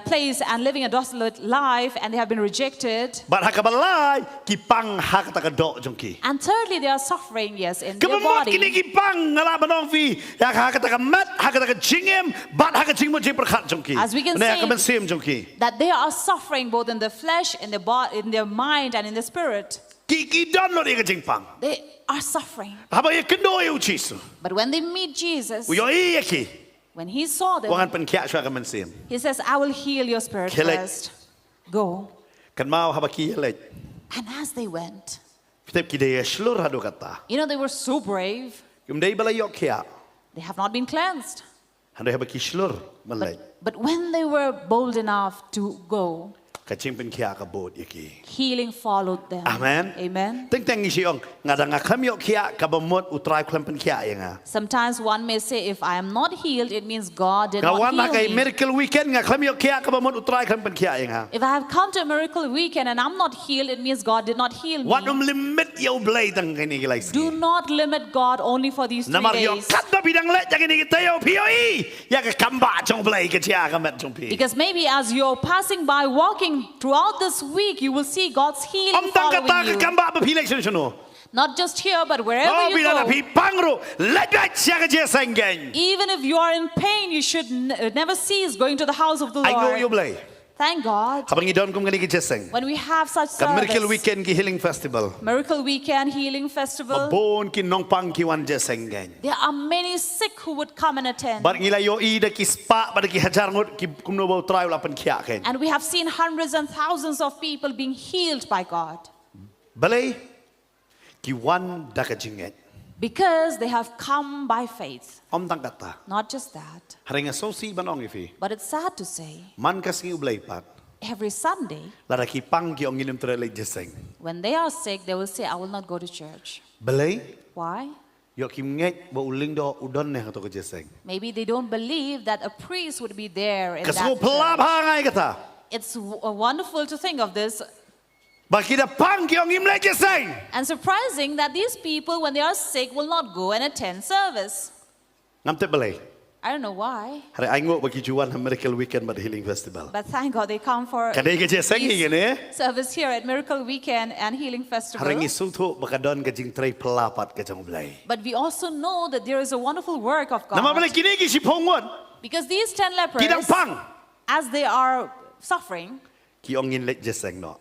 place and living a desolate life, and they have been rejected. Bat hakabalay kipang hakata kadok jongki. And thirdly, they are suffering, yes, in their Kabamot kini body. kipang nala panong fi ya hakata ka mat hakata kacing im bat hakacing mo jing perkat jongki. As we can Na say- kaman sim jongki. That they are suffering both in the flesh, in their body, in their mind, and in the spirit. Kiki don lo di kacing pang. They are suffering. Haba ya kendo ya uchisu. But when they meet Jesus, Uyo yaki. when he saw them, Wangan pen kia shwa kaman sim. he says, I will heal your spirit Kill it. first. Go. Kan mau haba ki lek. And as they went, Pitep ki de shlur hadu kata. you know, they were so brave. Kum dei bala yok kia. They have not been cleansed. Hando haba ki shlur malek. But when they were bold enough to go, Kaching pen kia ka boat yaki. Healing followed them. Amen. Amen. Teng teng isiong ngadanga khamyo kia ka bamot utray klem pen kia yanga. Sometimes one may say, if I am not healed, it means God did not Kawan na heal kay me. miracle weekend nga khamyo kia ka bamot utray klem pen kia yanga. If I have come to a miracle weekend and I'm not healed, it means God did not heal me. What limit yo blay tang kini gilay Do not limit God only for these 3 Namar yo days. kadda bidang le jang kini kita yo POE ya ka Kambah chong blay ka chia ka met chong pi. Because maybe as you're passing by, walking throughout this week, you will see God's healing Om tang kata ka following you. Kambah ba pilek sino. Not just here, but wherever Oh you bila na go. pi pangro le jai chia ka chia senggen. Even if you are in pain, you should never cease going to the house of the I know you Lord. blay. Thank God. Habang idon kum kani ka seng. When we have such Ka miracle service, weekend ki healing festival. Miracle Weekend, Healing Festival, Mabon ki nong pang ki wan je senggen. there are many sick who would come and attend. Bar ngila yo I da ki spa ba da ki hajar ngot ki kumno bo try la pen kia ken. And we have seen hundreds and thousands of people being healed by God Balay ki wan da ka jinget. because they have come by faith. Om tang kata. Not just that, Haring asosi banong ifi. but it's sad to say, Man kasi ublay pat. every Sunday, Lara ki pang ki ong ilim trele jeseng. when they are sick, they will say, I will not go to church. Balay Why? yo kim nget bo uling do udon ne to ko jeseng. Maybe they don't believe that a priest would be there in Kaso that pelab church. hangai kata. It's wonderful to think of this, Ba kita pang ki ong imle jeseng. and surprising that these people, when they are sick, will not go and attend service. Ngam te balay. I don't know why, Hari ai ngok ba ki juan ha miracle weekend ba healing festival. but thank God they come for Kadai ka jeseng these ngene. service here at Miracle Weekend and Healing Festival. Haring isu tu ba ka don ka jing trei pelapat ka jong blay. But we also know that there is a wonderful work of Nama balay God. kini ki si pongwon. Because these 10 lepers, Kidang pang as they are suffering, ki ong in le jeseng no.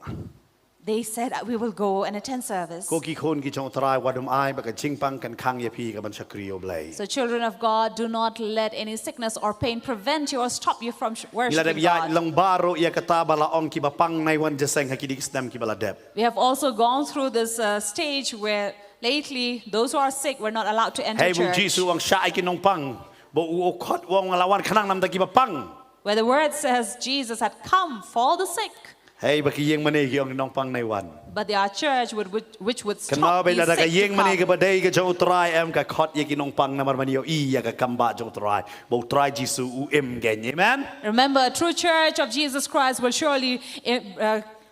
they said, we will go and attend service. Ko ki khon ki chong trai wadum ai ba ka jing pang kan khang ya pi ka ban sakriyo blay. So children of God, do not let any sickness or pain prevent you or stop you from Ila worshiping deb ya God. lang baro ya kata bala ong ki ba pang nai wan jeseng ha ki dik stam ki bala deb. We have also gone through this stage where lately those who are sick were not allowed to enter Hey bu church. Jisu ang sya ai ki nong pang. Bo u khot wong lawan khanang nam ta ki ba pang. Where the word says Jesus had come for the sick. Hey ba ki yeng mani ki ong nong pang nai wan. But there are church which would Kan ma stop ba these la da ka sick to yeng mani ka come. ba dei ka chong trai em ka khot ye ki nong pang na mar mani yo I ya ka Kambah chong trai. Bo trai Jisu u em gen. Amen. Remember, a true church of Jesus Christ will surely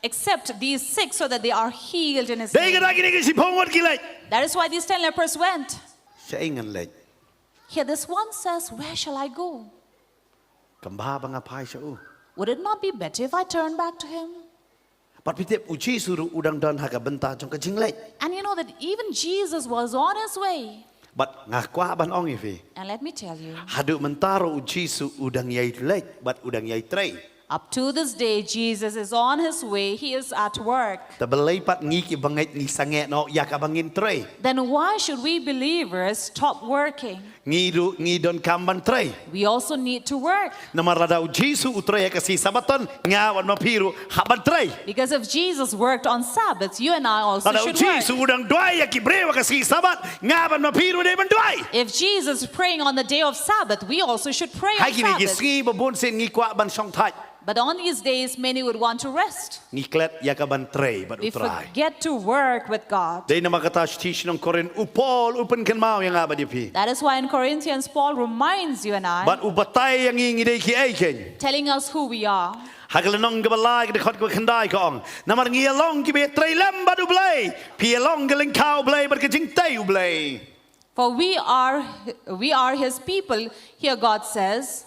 accept these sick so that they are healed in His Dei ka name. da ki ni si pongwon ki lai. That is why these 10 lepers went. Siya ingan lai. Here, this one says, where shall I go? Kambah ba nga pai siya u. Would it not be better if I turn back to Him? Pat pitep u Jisu ru udang don ha ka benta chong ka jing lai. And you know that even Jesus was on His way. But nga kwa ban ong ifi. And let me tell you, Hadu mentaro u Jisu udang yai lai, but udang yai trei. up to this day, Jesus is on His way. He is at work. Ta belai pat ngi ki bangait ni sange no ya ka bangin trei. Then why should we believers stop working? Ngi don kamban trei. We also need to work. Namarada u Jisu utrei ka si sabaton nga wan mapiru haban trei. Because if Jesus worked on Sabbath, you and I also Ada u should work. Jisu udang duai ya ki brewa ka si sabat nga ban mapiru de ban duai. If Jesus is praying on the day of Sabbath, we also should pray Hai on ki ni ki Sabbath. ski babun sen ngi kwa ban song thai. But on these days, many would want to rest. Ngi klet ya ka ban trei ban We utrai. forget to work with God. Dei na makata tish ng korin upol upen kan mau yang aba di pi. That is why in Corinthians, Paul reminds you and I, But ubatay yang ngi dei ki ai ken. telling us who we are. Haglanong gabalay de khot ko khandai ko ong. Namar ngi along ki be trei lam ba du blay. Pi along galing cow blay but ka jing tai u blay. For we are His people, here God says.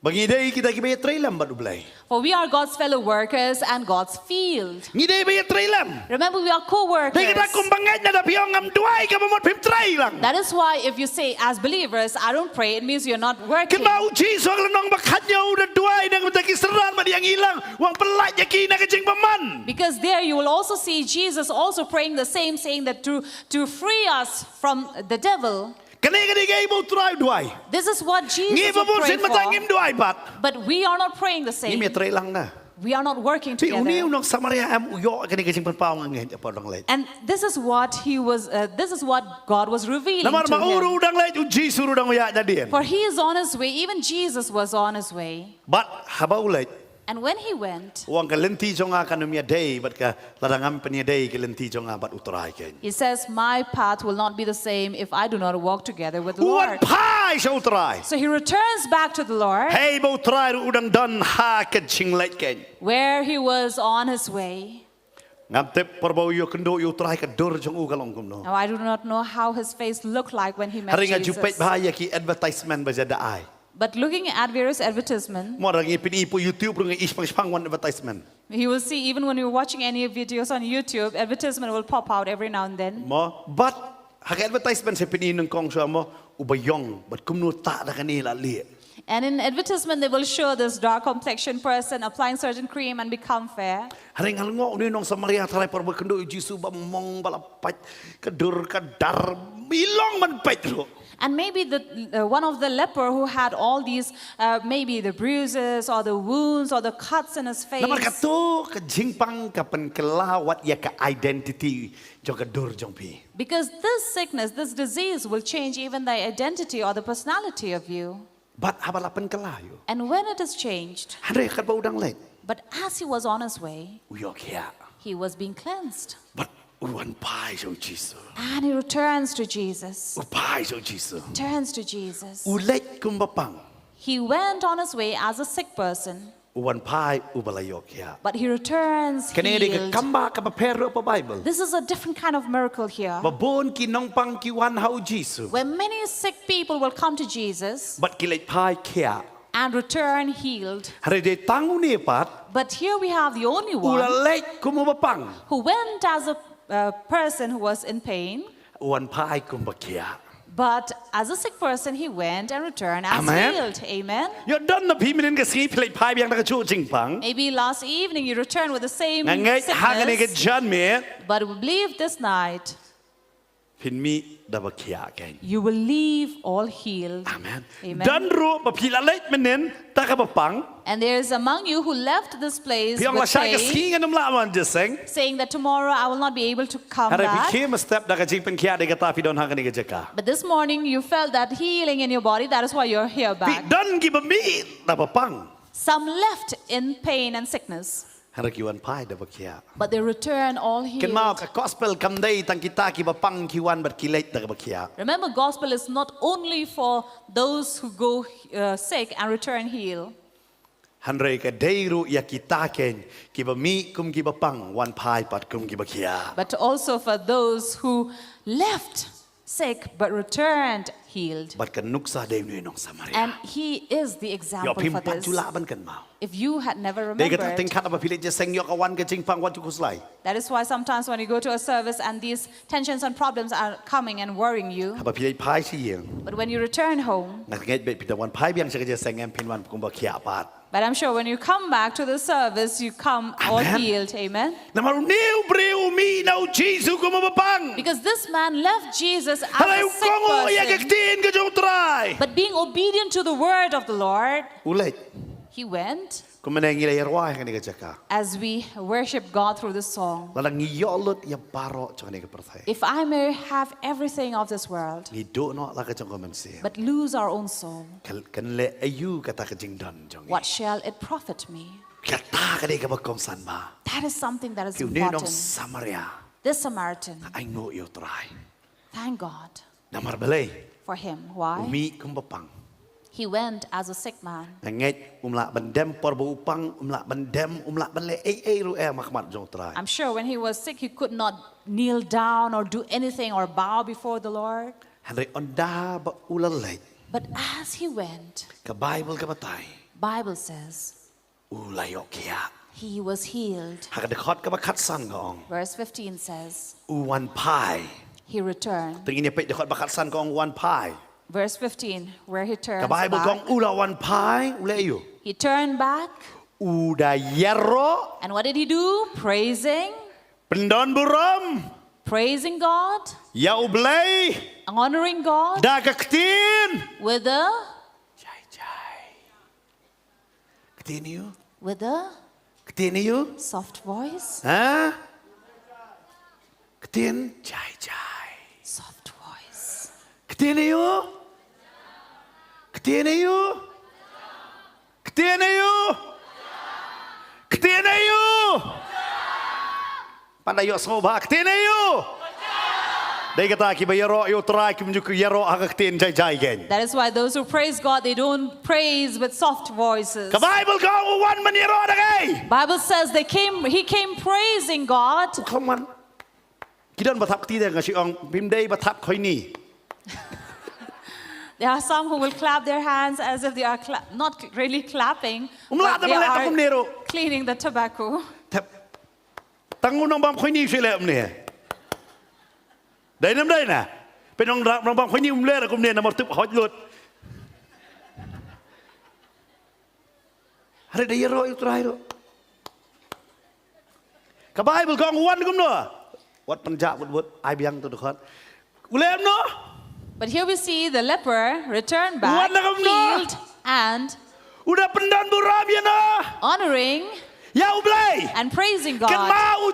Bagi dei kita ki be trei lam ba du blay. For we are God's fellow workers and God's field. Ngi dei be trei lam. Remember, we are co-workers. Dei kita kumbangat na da pi ong am duai ka mamot pim trei lang. That is why if you say, as believers, I don't pray, it means you're not working. Kan mau Jisu haglanong bakhatnya udah duai nang utaki seran ba yang hilang. Wang pelat ya ki na ka jing paman. Because there you will also see Jesus also praying the same, saying that to free us from the devil. Kanai ka digay mo try duai. This is what Jesus Ngi would babun pray sen matangim for. duai bat. But we are not praying the Ngi same. me trei lang na. We are not working Pi uni together. unong Samaria am uyo kani ka jing panpaw ngi apa dong lai. And this is what this is what God was revealing Namar to mauru him. udang lai u Jisu udang uya jadian. For he is on his way. Even Jesus was on his way. But habau lai And when he went, Uang ka lenti jonga kanumia day but ka ladangam penia day ka lenti jonga but utrai ken. he says, my path will not be the same if I do not walk together with the Uan Lord. pai sa utrai. So he returns back to the Lord, Hey bo utrai udang dan ha ka ching lait ken. where he was on his way. Ngam tep parbo yo kendo yo utrai ka dur jong u kalong kum no. Now I do not know how his face looked like when he met Hari nga jupet Jesus. bahaya ki advertisement ba jada ai. But looking at various advertisements, Mo rangi pini po YouTube rungi ispang one advertisement. he will see even when you're watching any videos on YouTube, advertisement will pop out every now and then. Mo but hak advertisement sa pini nung kong sa mo ubayong but kumno ta na kanila li. And in advertisement, they will show this dark complexion person applying certain cream and become fair. Hari nga ngo ni nong Samaria taray parbo kendo Jisu ba mong balapat kadur kadar bilong man petro. And maybe one of the leper who had all these, maybe the bruises or the wounds or the cuts in his face. Namar kato ka jingpang ka penkelawat ya ka identity jong kadur jong pi. Because this sickness, this disease will change even the identity or the personality of you. But habalapan kalayo. And when it is changed, Hari ka ba udang late. but as he was on his way, Uyok ya. he was being cleansed. But uwan pai so Jisu. And he returns to Jesus. Upai so Jisu. Turns to Jesus. Ulet kumbapang. He went on his way as a sick person, Uwan pai ubalayok ya. but he returns Kanere ka healed. Kambah ka pero pa Bible. This is a different kind of miracle here, Babon kinong pang kiwan hau Jisu. where many sick people will come to Jesus But kilay pai kia. and return healed. Hari de tangu ni pat. But here we have the only one Ulalek kumubapang. who went as a person who was in pain, Uwan pai kumbakia. but as a sick person he went and returned as Amen. healed. Amen. Yo don na piminin ka si pilay pai biang nakachu jingpang. Maybe last evening you returned with the same Ngangay hangani ka sickness, jan me. but we believe this night Pinmi dabakia ken. you will leave all healed. Amen. Amen. Dan ru mapilalait menen takabapang. And there is among you who left this place Piang with lasay ka pain, singa num laman jeseng. saying that tomorrow I will not be able to come Hari back. bikim step daga jingpen kia de kata fi don hangani ka jeka. But this morning you felt that healing in your body. That is why you're here Pi back. don gibami dabapang. Some left in pain and sickness, Hari kiwan pai dabakia. but they return all Ken mau healed. ka gospel kamday tang kita ki bapang kiwan bat kilait dabakia. Remember, gospel is not only for those who go sick and return healed. Hanrei ka deiru ya kita ken kibami kum kibapang wan pai pat kum kibakia. But also for those who left sick but returned healed. Bat kan nuksa de nu nong Samaria. And he is the Yo example pim for pat this. julaban kan mau. If you had never De kata ting remembered, kat apa pilih je seng yo kawan ke jingpang wat kuslai. that is why sometimes when you go to a service and these tensions and problems are coming and worrying you, Apa pilih pai si yang. but when you return home, Nak ngai bet pita wan pai biang je seng em pin wan kum bakia pat. but I'm sure when you come back to the service, you come all Amen. healed. Amen. Namaru new breu mi nau Jesus kum bapang. Because this man left Jesus as Halai a sick kongo ya person, kektin ke jong try. but being obedient to the word of the Lord, Ulet. he went Kumenengi le yarwai kan ke jaka. as we worship God through this song. Lalang ngiyolot ya baro jong ne ke perthai. If I may have everything of this world, Ngido no la ke jong komensi. but lose our own soul, Kan le ayu kata ke jing don jong. what shall it profit me? Kata ka de ka bakong san ba. That is something that is Kiu ne nong important. Samaria. This Samaritan, Ay ngo yo try. thank God Namar belay. for him. Why? Umi kumbapang. He went as a sick man. Nget umla bandem porbo upang umla bandem umla banle ru makmat jong try. I'm sure when he was sick, he could not kneel down or do anything or bow before the Lord. Hanre onda ba ulalay. But as he went, Ka Bible ka batay. Bible says Ulayok kia. he was healed. Hakadekot ka bakat san gong. Verse 15 says Uwan pai. he returned. Tingin niya dekot bakat san gong uwan pai. Verse 15, where he turns Ka Bible back. gong ula wan pai ulayo. He turned back, Uda yerro and what did he do? Praising, pendon buram praising God, ya ublay honoring God da kaktin. with a Continue. soft voice. Ha? Katin jai jai. Soft voice. Continue. Ketin ayu. Pandai yo semua bah ketin ayu. Dia kata kita yaro yo try kita juga yaro agak ketin jai gen. That is why those who praise God, they don't praise with soft voices. Ke Bible kau wan meniro dagai. Bible says he came praising God. Come on. Kita bertap ketin dengan si orang bimdei bertap kau ini. There are some who will clap their hands as if they are not really clapping, but they are cleaning the tobacco. Tanggung nombang kau ini sila ni. Đây nằm đây nè, bên ông bằng khói nhung lên là cũng nên là một tụp hỏi luật. Hari đây rồi itu terakhir. Cái Bible con uan cũng nữa. Wat penjak buat ai biang tu dekat. Ulem no. But here we see the leper return back, healed and udah pendan buram ya no. Honoring and praising God. Remember,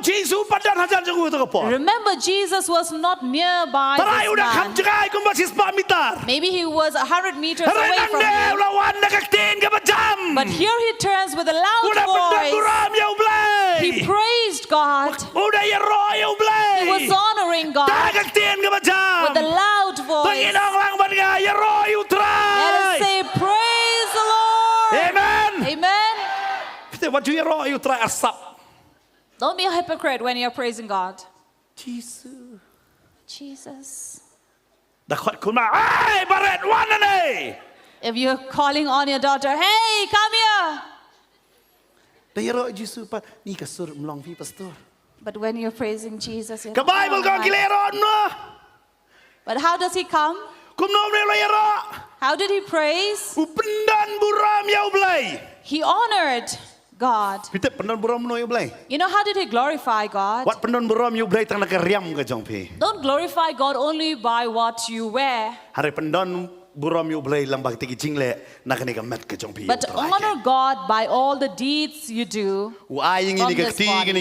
Jesus was not nearby this man. Maybe he was 100 meters away from him. But here he turns with a loud voice. He praised God. He was honoring God with a loud voice. Let us say, praise the Lord. Amen. Amen. What do you try asap? Don't be a hypocrite when you're praising God. Jesus. Jesus. If you're calling on your daughter, hey, come here. But when you're praising Jesus, you're but how does he come? How did he praise? He honored God. You know, how did he glorify God? Don't glorify God only by what you wear. But honor God by all the deeds you do from this body.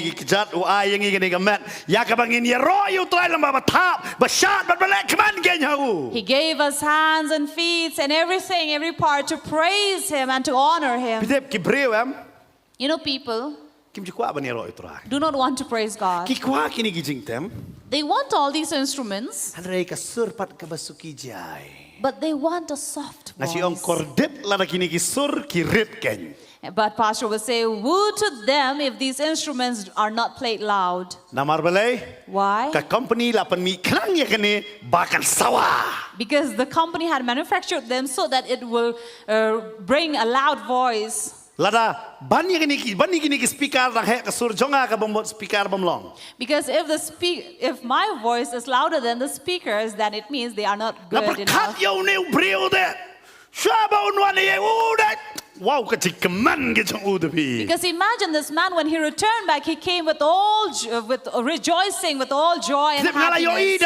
He gave us hands and feet and everything, every part to praise Him and to honor Him. You know, people do not want to praise God. They want all these instruments, but they want a soft voice. But Pastor will say, woe to them if these instruments are not played loud. Why? Because the company had manufactured them so that it will bring a loud voice. Lada bani gini speaker lang hek kasur jonga ka bomot speaker bomlong. Because if my voice is louder than the speakers, then it means they are not good enough. Wow, because imagine this man, when he returned back, he came with rejoicing, with all joy and happiness.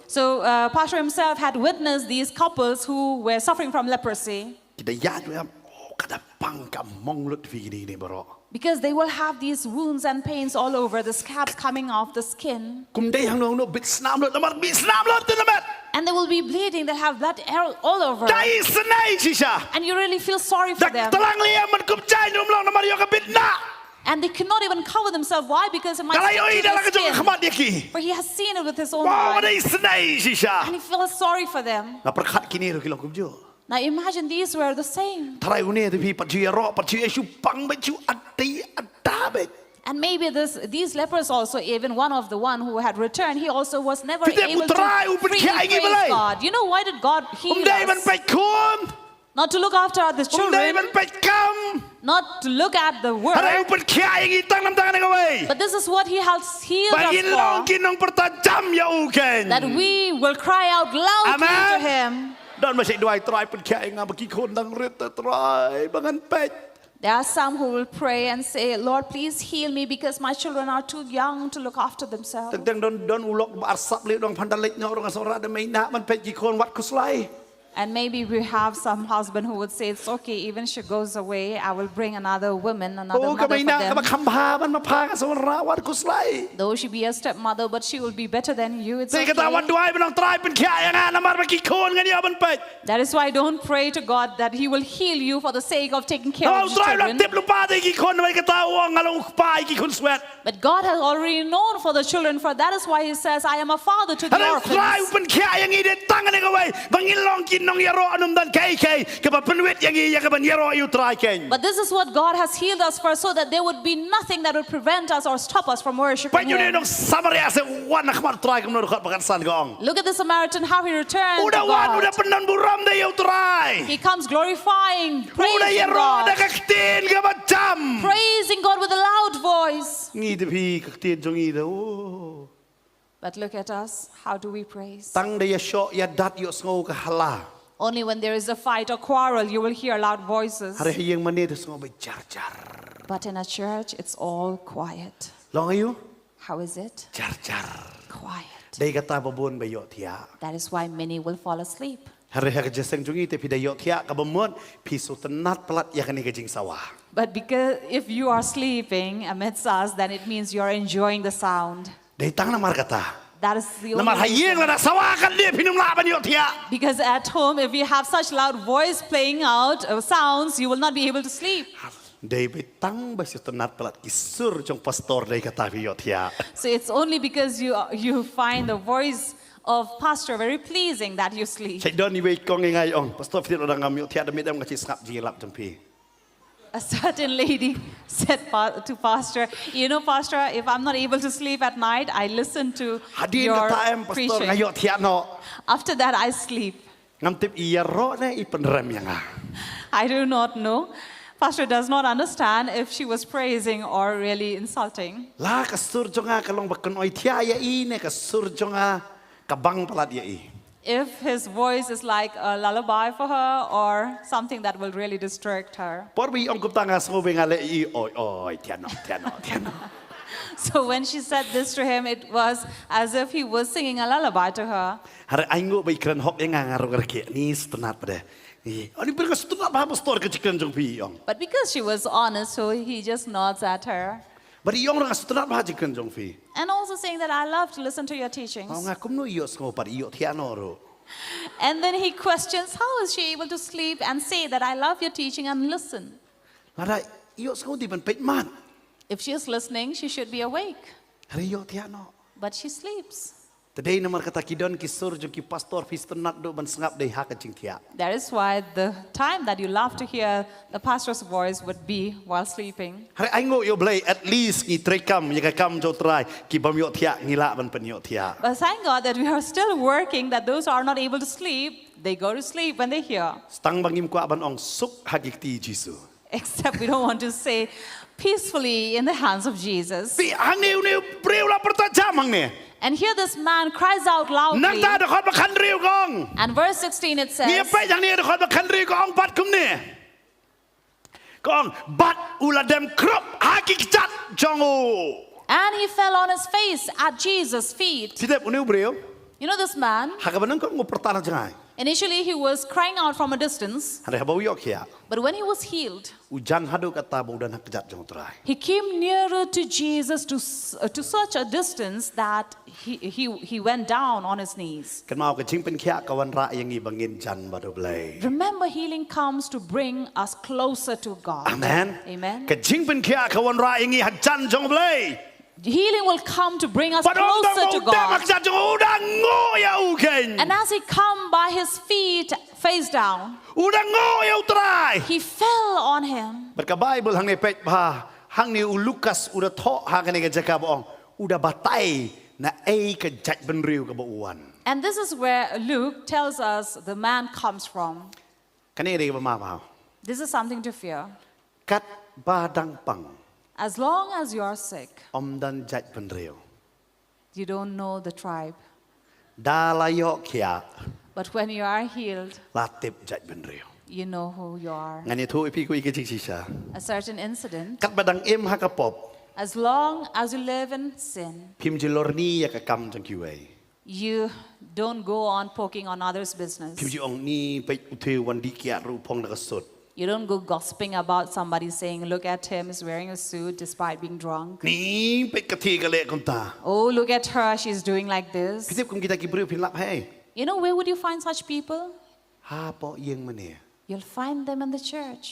So Pastor himself had witnessed these couples who were suffering from leprosy. Because they will have these wounds and pains all over, the scabs coming off the skin. And they will be bleeding, they have blood all over. And you really feel sorry for them. And they cannot even cover themselves. Why? Because it might stick to the skin. For he has seen it with his own eyes. And he feels sorry for them. Now imagine these were the same. And maybe these lepers also, even one of the one who had returned, he also was never able to freely praise God. You know, why did God heal us? Not to look after the children, not to look at the work, but this is what He has healed us for, that we will cry out loudly to Him. There are some who will pray and say, Lord, please heal me because my children are too young to look after themselves. And maybe we have some husband who would say, it's okay, even if she goes away, I will bring another woman, another Oh, mother for kamay na, them. Kambah man mapanga sa rawan kuslay. Though she be a stepmother, but she will be better than you. It's Say katawan okay. duay man ang try pen kaya nga namar makikon nga niya ban pet. That is why don't pray to God that He will heal you for the sake of taking care Oh, of the try lang children. tip lupa tay kikon may katawang ngalong pa ikikon sweat. But God has already known for the children, for that is why He says, I am a father to the Ano try orphans. pen kaya nga ide tangan nga way bangilong kinong yaro anum dan kay kaba penwit yang iya kaban yaro you try ken. But this is what God has healed us for, so that there would be nothing that would prevent us or stop us from worshiping But you Him. know Samaria se wan nakmar try kam no pakan san gong. Look at the Samaritan, how he returned to Udah wan udah God. penan buram de you try. He comes glorifying, Udah praising yaro da God, kaktin ka jam. praising God with a loud voice. Ngi de pi kaktin jong ida. Oh. But look at us, how do we praise? Tang de ya shot ya dat yo sngo ka hala. Only when there is a fight or quarrel, you will hear loud voices. Hari yang mani de sngo ba jar jar. But in a church, it's all quiet. Long ayu How is it? jar jar. Quiet. Dai kata babon ba yo tia. That is why many will fall asleep. Hari ha jeseng jungi te pi da yo tia ka bamon pi su tenat pelat ya kani ka jing sawah. But because if you are sleeping amidst us, then it means you are enjoying the sound. Dai tang namar kata. That is the Namar only hayeng reason. la sawah kan dia pinum la ban yo tia. Because at home, if you have such loud voice playing out sounds, you will not be able to sleep. Dai be tang ba su tenat pelat kisur jong pastor dai kata pi yo tia. So it's only because you find the voice of pastor very pleasing that you sleep. Cai don ni we kong ngai ong pastor fit orang ngam yo tia da medam ka ci snap ji lap jampi. A certain lady said to pastor, you know, pastor, if I'm not able to sleep at night, I listen to Hadin your kata em pastor preaching. ngayo tia no. After that, I sleep. Ngam tip iya ro na i penrem yang ah. I do not know. Pastor does not understand if she was praising or really insulting. La kasur jonga kalong bakon oi tia ya i ne kasur jonga kabang pelat ya i. If his voice is like a lullaby for her or something that will really distract her. Por bi ong kup tanga sngo be ngale i oi oi tia no tia no tia no. So when she said this to him, it was as if he was singing a lullaby to her. Har aingo ba ikran hok yang ngaro gerke ni setenat pada. Ni ani ber ka setenat ba pastor ke cikran jong pi ong. But because she was honest, so he just nods at her. Bari yong ra setenat ba cikran jong pi. And also saying that I love to listen to your teachings. Ong ngakum no iyo sngo par iyo tia no ro. And then he questions, how is she able to sleep and say that I love your teaching and listen? Lara iyo sngo di ban pet man. If she is listening, she should be awake. Har iyo tia no. But she sleeps. Today namar kata kidon kisur jong ki pastor fi setenat do ban sengap dei ha ka jing tia. That is why the time that you love to hear the pastor's voice would be while sleeping. Har aingo yo blai at least ngi trekam ya ka kam jo try ki bam yo tia ngila ban pen yo tia. But thank God that we are still working, that those who are not able to sleep, they go to sleep when they hear. Stang bangim ko aban ong suk hagikti Jisu. Except we don't want to say peacefully in the hands of Jesus. Pi hang ni priu la perta jam hang ni. And here this man cries out Nang loudly. ta de khot ba khan riu gong. And verse 16 it Ni says, pe jang ni de khot ba khan riu gong bat kum ni. Gong bat ula dem krop hakik chat jong o. and he fell on his face at Jesus' feet. Sidep unu priu. You know this man, Hakabanang ko ngo pertana jangai. initially he was crying out from a distance, Hare habau yo kia. but when he was healed, Ujang hadu kata bau dan hakjat jong trai. he came nearer to Jesus to such a distance that he went down on his knees. Kan mau ke jing pen kia kawan ra yang i bangin jan badu blai. Remember, healing comes to bring us closer to God. Amen. Amen. Ke jing pen kia kawan ra yang i hajan jong blai. Healing will come to bring us Padong closer to bau dah God. hakjat jong udah ngo ya uken. And as he come by his feet face down, Udah ngo ya utrai. he fell on him. Berka Bible hang ni pet bah hang ni Lukas udah thok hang ni ke jaka boong udah batai na ke jat benriu ke bauan. And this is where Luke tells us the man comes from. Kan ni ke bama. This is something to fear. Kat badang pang As long as you are sick, om dan jat benriu. you don't know the tribe. Dalayo kia But when you are healed, latip jat benriu. you know who you are. Ngani tu ipi ku ikejing sisa. A certain incident. Kat badang im hakapop As long as you live in sin, pim jilorni ya ke kam jang kiwei. you don't go on poking on others' business. พิมพ์องนี่ไปอุเทวันดีเกียรรูพงนักสุด You don't go gossiping about somebody saying, look at him, he's wearing a suit despite being drunk. นี่ไปกะทีกะเละคนตา Oh, look at her, she's doing like พี่ this. เทพคุณกิตากิบริวพินลับให้ You know, where would you find such people? ฮาปอเอียงมาเนี่ย You'll find them in the church.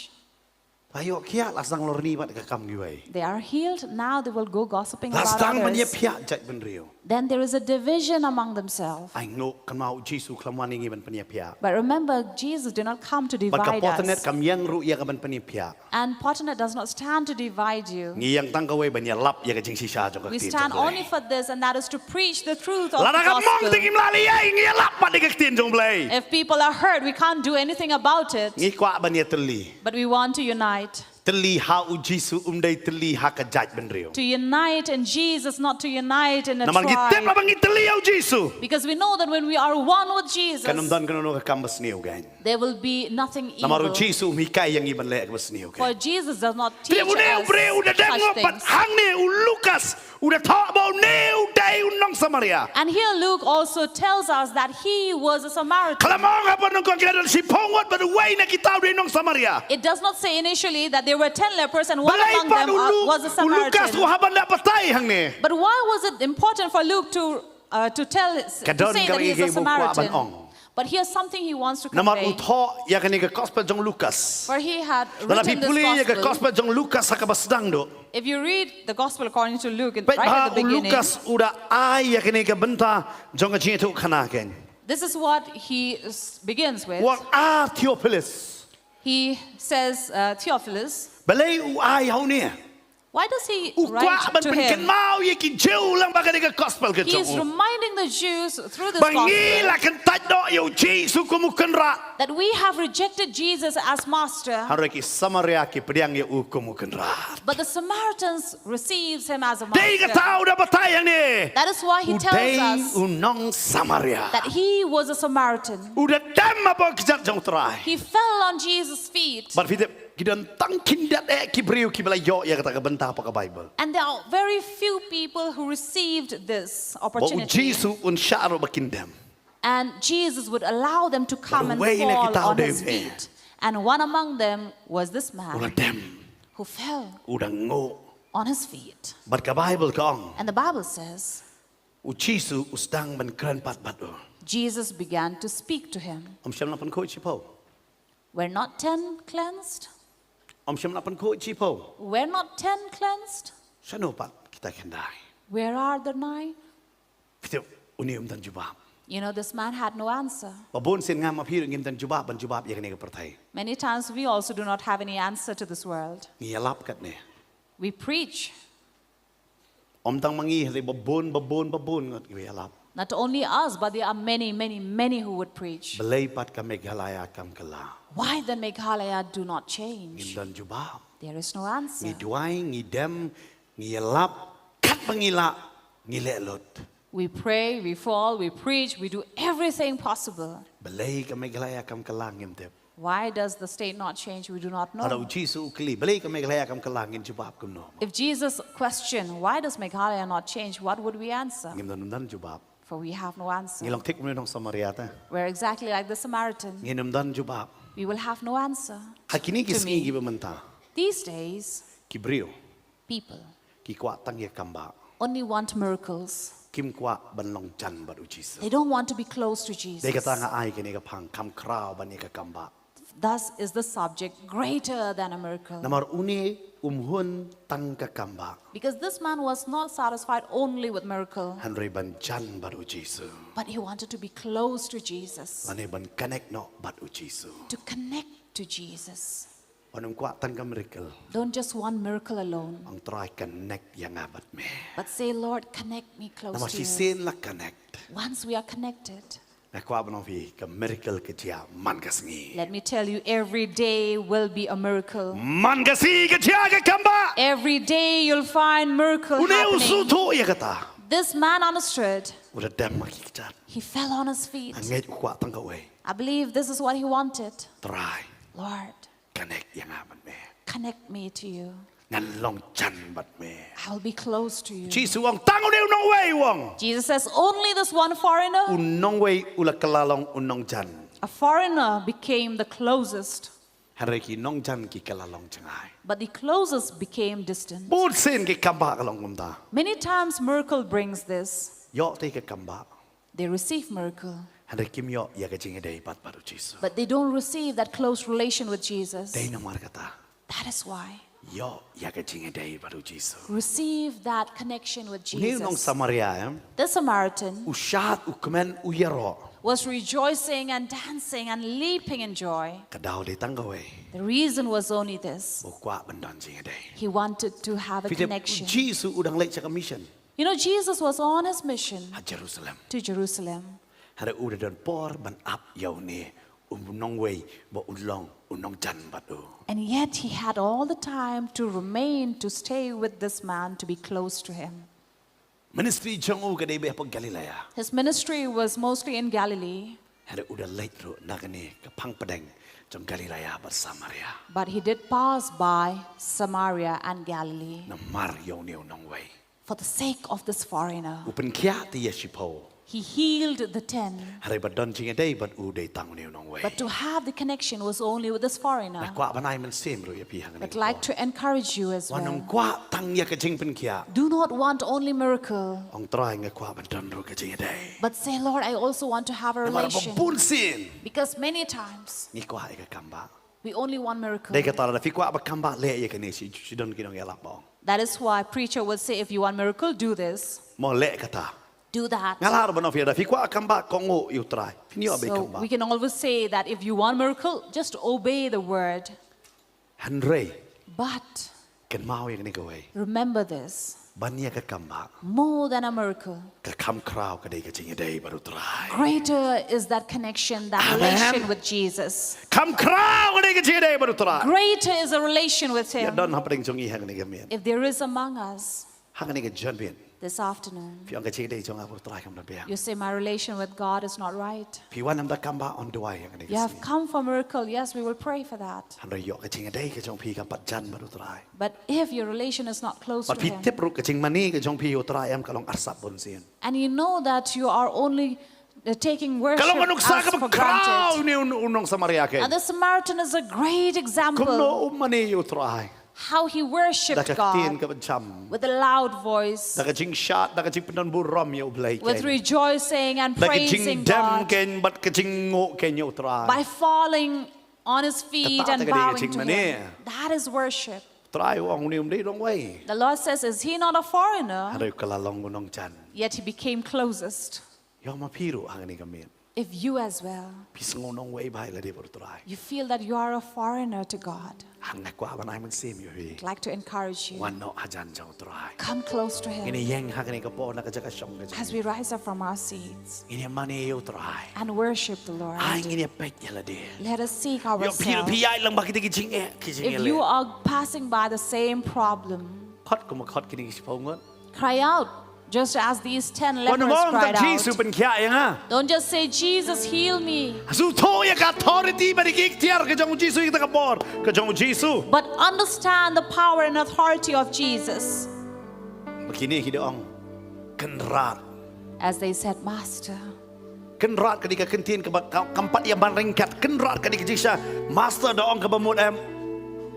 พายกเขียลักสังลอร์นี่วัดกะกำอยู่ไว้ They are healed, now they will go gossiping ลัก about สังมันเย็บ others. เพียจัดเป็นเรียว Then there is a division among themselves. ไอ้โง่กันมาอุจิสุคลามันงี้มันเป็นเพีย But remember, Jesus did not come to บัดกับ divide พอตเน็ต us. คำยังรู้ยังมันเป็นเพีย And Potternet does not stand to divide you. งี้ยังตั้งก็ไว้บัญญัติลับยังจิงชิชาจงก We ตีน stand only for this, and that is to preach the truth of แล้ว the นะครับมองติ gospel. กิมลาลียัยงี้ลับบัดกตีนจงเลย If people are hurt, we can't do anything about it. งี้กว่าบัญญัติตลี But we want to unite. ตลีฮาอุจิสุได้ตลีฮากระจัดเป็นเรียว To unite in Jesus, not to unite in a น้ำมันกิเต็ม tribe. แล้วบังกิตลีเอาจิสุ Because we know that when we are one with กันน้ำ Jesus, ดันกันโนกับกัมบัสเนียวกัน there will be nothing น้ำมันรู้ evil. จิสุมีกายยังอีบันเละกับบัสเนียวกัน For Jesus does not เดี๋ยว teach เนว us เบรวเดง such บัด things. ฮังเนวลูคัสอุดทอบ่เนวได้อุนน้องสมาเรีย And here Luke also tells us that he was a คลา Samaritan. มองครับว่าน้องก็แค่เดินสิพงวัดบัดไว้ในกิตาด้วยน้องสมาเรีย It does not say initially that there were 10 lepers and one บลาย among ปัด them อุลู was a อุลูกัสกู Samaritan. ฮับันดาปะไตฮังเน But why was it important for Luke to say that he is a Samaritan? But here's something he wants to น้ำมันอุ convey. ทออยากนี่กับกอสเปจงลูคัส For he had แล้วพี่ written พูดอยากกับ this กอสเป gospel. จงลูคัสกับบัสดังดู If you read the gospel according to Luke, ไป right พา at the อุลู beginning, คัสอุดาอายอยากนี่กับบรรดาจงกระเจียทุกขณะกัน this is what he begins with. ว่าอาเทีโอพิลิส He says, Theophilus, เบลย์อุอายเขาเนี่ย why does he อุกว่า write มัน to เป็นกัน him? เมาอยากกินเจ้าลังบักกันกับกอสเปลกัน He จง is reminding the Jews through this บางงี้ gospel ละกันตัดดอกอยู่จีสุกุมุกันระ that we have rejected Jesus as master, ฮาริกิสมาเรียกิเปรียงอยู่อุกุมุกันระ but the Samaritans receives him as a เด็กก็ master. เท่าดับไทยอย่างนี้ That is why he อุ tells เดย์ us อุน้องสมาเรีย that he was a Samaritan. อุดดำมาบอกจัดจงตราย He fell on Jesus' feet. บัดพิเดกิดันตั้งคินดัดกิบริวกิบลายโยอยากตะกับบันตาปะกับไบเบิล And there are very few people who received this บอกอุจี opportunity. สุอุนชาโรบักินเดม And Jesus would allow them to come and way na fall kita on his udah, feet. And one among them was this อุล man เดม who fell อุดังโง่ on his feet. บัดกับไบเบิลก็อง And the Bible says, อุจีสุอุสตังบันเครนปัดบัดโอ Jesus began to speak to him. อมชมนับพันโคชิโพ Were not 10 cleansed? อมชมนับพันโคชิโพ Were not 10 cleansed? ฉันโอปัดกิตากันได้ Where are the 9? พิเดอุนิยมตันจุบาบ You know, this man had no answer. บบุญเส้นงามมาพี่เงินตันจุบาบันจุบาบอย่างนี้กับประเทศ Many times we also do not have any answer to this world. นี่ลับกันเนี่ย We preach. อมตังมังงี้เลยบบุญก็เวียลับ Not only us, but there are many who would preach. เบลัยปัดกับเมฆลายากรรมกลา Why then Meghalaya do not เงิน change? ตันจุบาบ There is no งี answer. ดวยงีเดมงีลับคัดบังงีละงีเละลด We pray, we fall, we preach, we do everything possible. เบลัยกับเมฆลายากรรมกลาเงินเต็ม Why does the state not change? We do not เรา know. จีสุกลีเบลัยกับเมฆลายากรรมกลาเงินจุบาบกุนโน If Jesus questioned, why does Meghalaya not change? What would we answer? เงินตันจุบาบ For we have no งี answer. ลองเทคมือน้องสมาริยาตะ We're exactly like the Samaritan. เงินตันจุบาบ We will have no answer. ฮักกินี่กิ To ส me. กีกิบมันตา These days, กิบริว people กิกว่าตั้งยกัมบะ only want miracles. คิมกว่าบันลงจันบัดอุจิส They don't want to be close to เด็ก Jesus. ตั้งอายกันนี่กับพังคำคราวบันนี่กับกัมบะ Thus is the subject greater than a miracle. นามารอุนีหุนตั้งกับกัมบะ Because this man was not satisfied only with miracle, ฮันเรบันจันบัดอุจิส but he wanted to be close to Jesus, วันนี้บันคอนเนคโนบัดอุจิส to connect to Jesus. วันนี้กว่าตั้งกับมิริเคิล Don't just want miracle alone, อังตรายคอนเนคยังอาบัดเม but say, Lord, connect me นา close มา to ชิเซ you. นละคอนเนค Once we are connected, และกว่าบันอฟีกับมิริเคิลกิจยามันกัสงี let me tell you, every day will be a miracle. มันกัสีกิจยากับกัมบะ Every day you'll find miracle อุนีอุสุ happening. โตยกตา This man understood. อุดเดมมากิจจัด He fell on his feet. อันเงยกว่าตั้งกับเว I believe this is what he wanted. ตราย Lord, คอนเนคยังอาบัดเม connect me to you. Ngan long chan bat me. I'll be close to you. Jesus wong tang udah unong way wong. Jesus says, only this one foreigner, Unong way ula kelalong unong chan. a foreigner became the closest, Hari ki nong chan ki kelalong cengai. but the closest became distant. Bud sin ki kambah kalong kumta. Many times miracle brings this. Yo te ke kambah. They receive miracle, Hari kim yo ya ke jinge day bat baru Jesus. but they don't receive that close relation with Jesus. Day nomor kata. That is why. Yo ya ke jinge day baru Jesus. Receive that connection with Ni nong Jesus. Samaria The Samaritan ushat ukmen uyaro. was rejoicing and dancing and leaping in joy. Kadau de tanggawe. The reason was only this. Bukwa bendan jinge day. He wanted to have a Fitip connection. Jesus udang lek cakap mission. You know, Jesus was on his mission Ha Jerusalem. to Jerusalem. Hari udah dan por ban up yau ni nong way bo ulong unong jan batu. And yet he had all the time to remain, to stay with this man, to be close to him. Ministry jong u kadai be apa Galilea. His ministry was mostly in Galilee, Hari udah lek ro nakani kapang pedeng jong Galilea bersamaria. but he did pass by Samaria and Galilee Namar yau ni unong way. for the sake of this foreigner. Upen kia ti yeshipo. He healed the 10, Hari badon jinge day bat u day tang ni unong way. but to have the connection was only with this foreigner. Nak kwa banai men sem ro ya pi hang ni. I'd like to encourage you as Wanong well. kwa tang ya ke jing pen kia. Do not want only miracle, Ong try nge kwa badon ro ke jinge day. but say, Lord, I also want to have a Namar relation. pun sin. Because many times Ni kwa ke kamba. we only want miracle. Dai kata la fi kwa ba kamba le ya ke ni si don kinong ya bong. That is why preacher would say, if you want miracle, do this, Mo le kata. do that. Ngalar ba no fi da fi kwa kamba kongo you try. Finio be So kamba. we can always say that if you want miracle, just obey the word. Henry But ken mau ya ni ko way. remember this, Bania ke kamba. more than a miracle, Ke kam Khraw ke dai ke jinge day baru try. greater is that connection, that Amen. relation with Jesus. Kam Khraw ke dai ke jinge day baru try. Greater is a relation with Ya him. don hapeng jong i hang ni ke mien. If there is among us Hang ni ke jan bien. this afternoon, Fi ong ke jinge day jong a baru try kam da be. you say my relation with God is not right, Fi wan nam da kamba on duai hang ni ke. you have come for miracle, yes, we will pray for that. Henry yo ke jinge day ke jong pi kam pat jan baru try. But if your relation is not close Pat to pi him, tip ru ke jing mani ke jong pi yo try am kalong arsap bun sin. and you know that you are only taking worship Kalau manuk sa as ka for Khraw granted. ni unong Samaria ke. And the Samaritan is a great example Kumno mani yo try. how he worshipped Dakatin God ka jam. with a loud voice, Dakajing shot, dakajing penan buram yo blay with ken. rejoicing and praising Dakajing dem God, ken bat kajing ngo ken yo try. by falling on his feet Kata and ka di bowing kaching to mani. him. That is worship. Try wong ni umdi dong way. The Lord says, is he not a foreigner? Hari kalalong unong chan. Yet he became closest. Yo mapiru hang ni kamin. If you as well, Pis ngonong way bai la di baru try. you feel that you are a foreigner to God, Hang nak kwa banai man sim yo hi. I'd like to encourage you. Wan no ajan jang try. Come close to him Ini yang hang ni kapo nakajaga shong ka as jing. we rise up from our seats Ini mani yo try. and worship the Lord. Ang ini pet ya la di. Let us seek Yo piru ourselves. piyai lang bakit kajing kajing If you are passing by the same problem, Khot ko makhot kini sipong ngot. cry out just as these 10 Wan lepers mong cried tak Jesus out. pen kya yang ha. Don't just say, Jesus, heal me, Su to ya ka authority bari ikhtiar ke jong Jesus kita kapor ke jong Jesus. but understand the power and authority of Jesus. Begini hidup kenrat As they said, Master, kenrat ketika kentin ke kampat yang ban ringkat kenrat ketika jisa master doong ke bamut em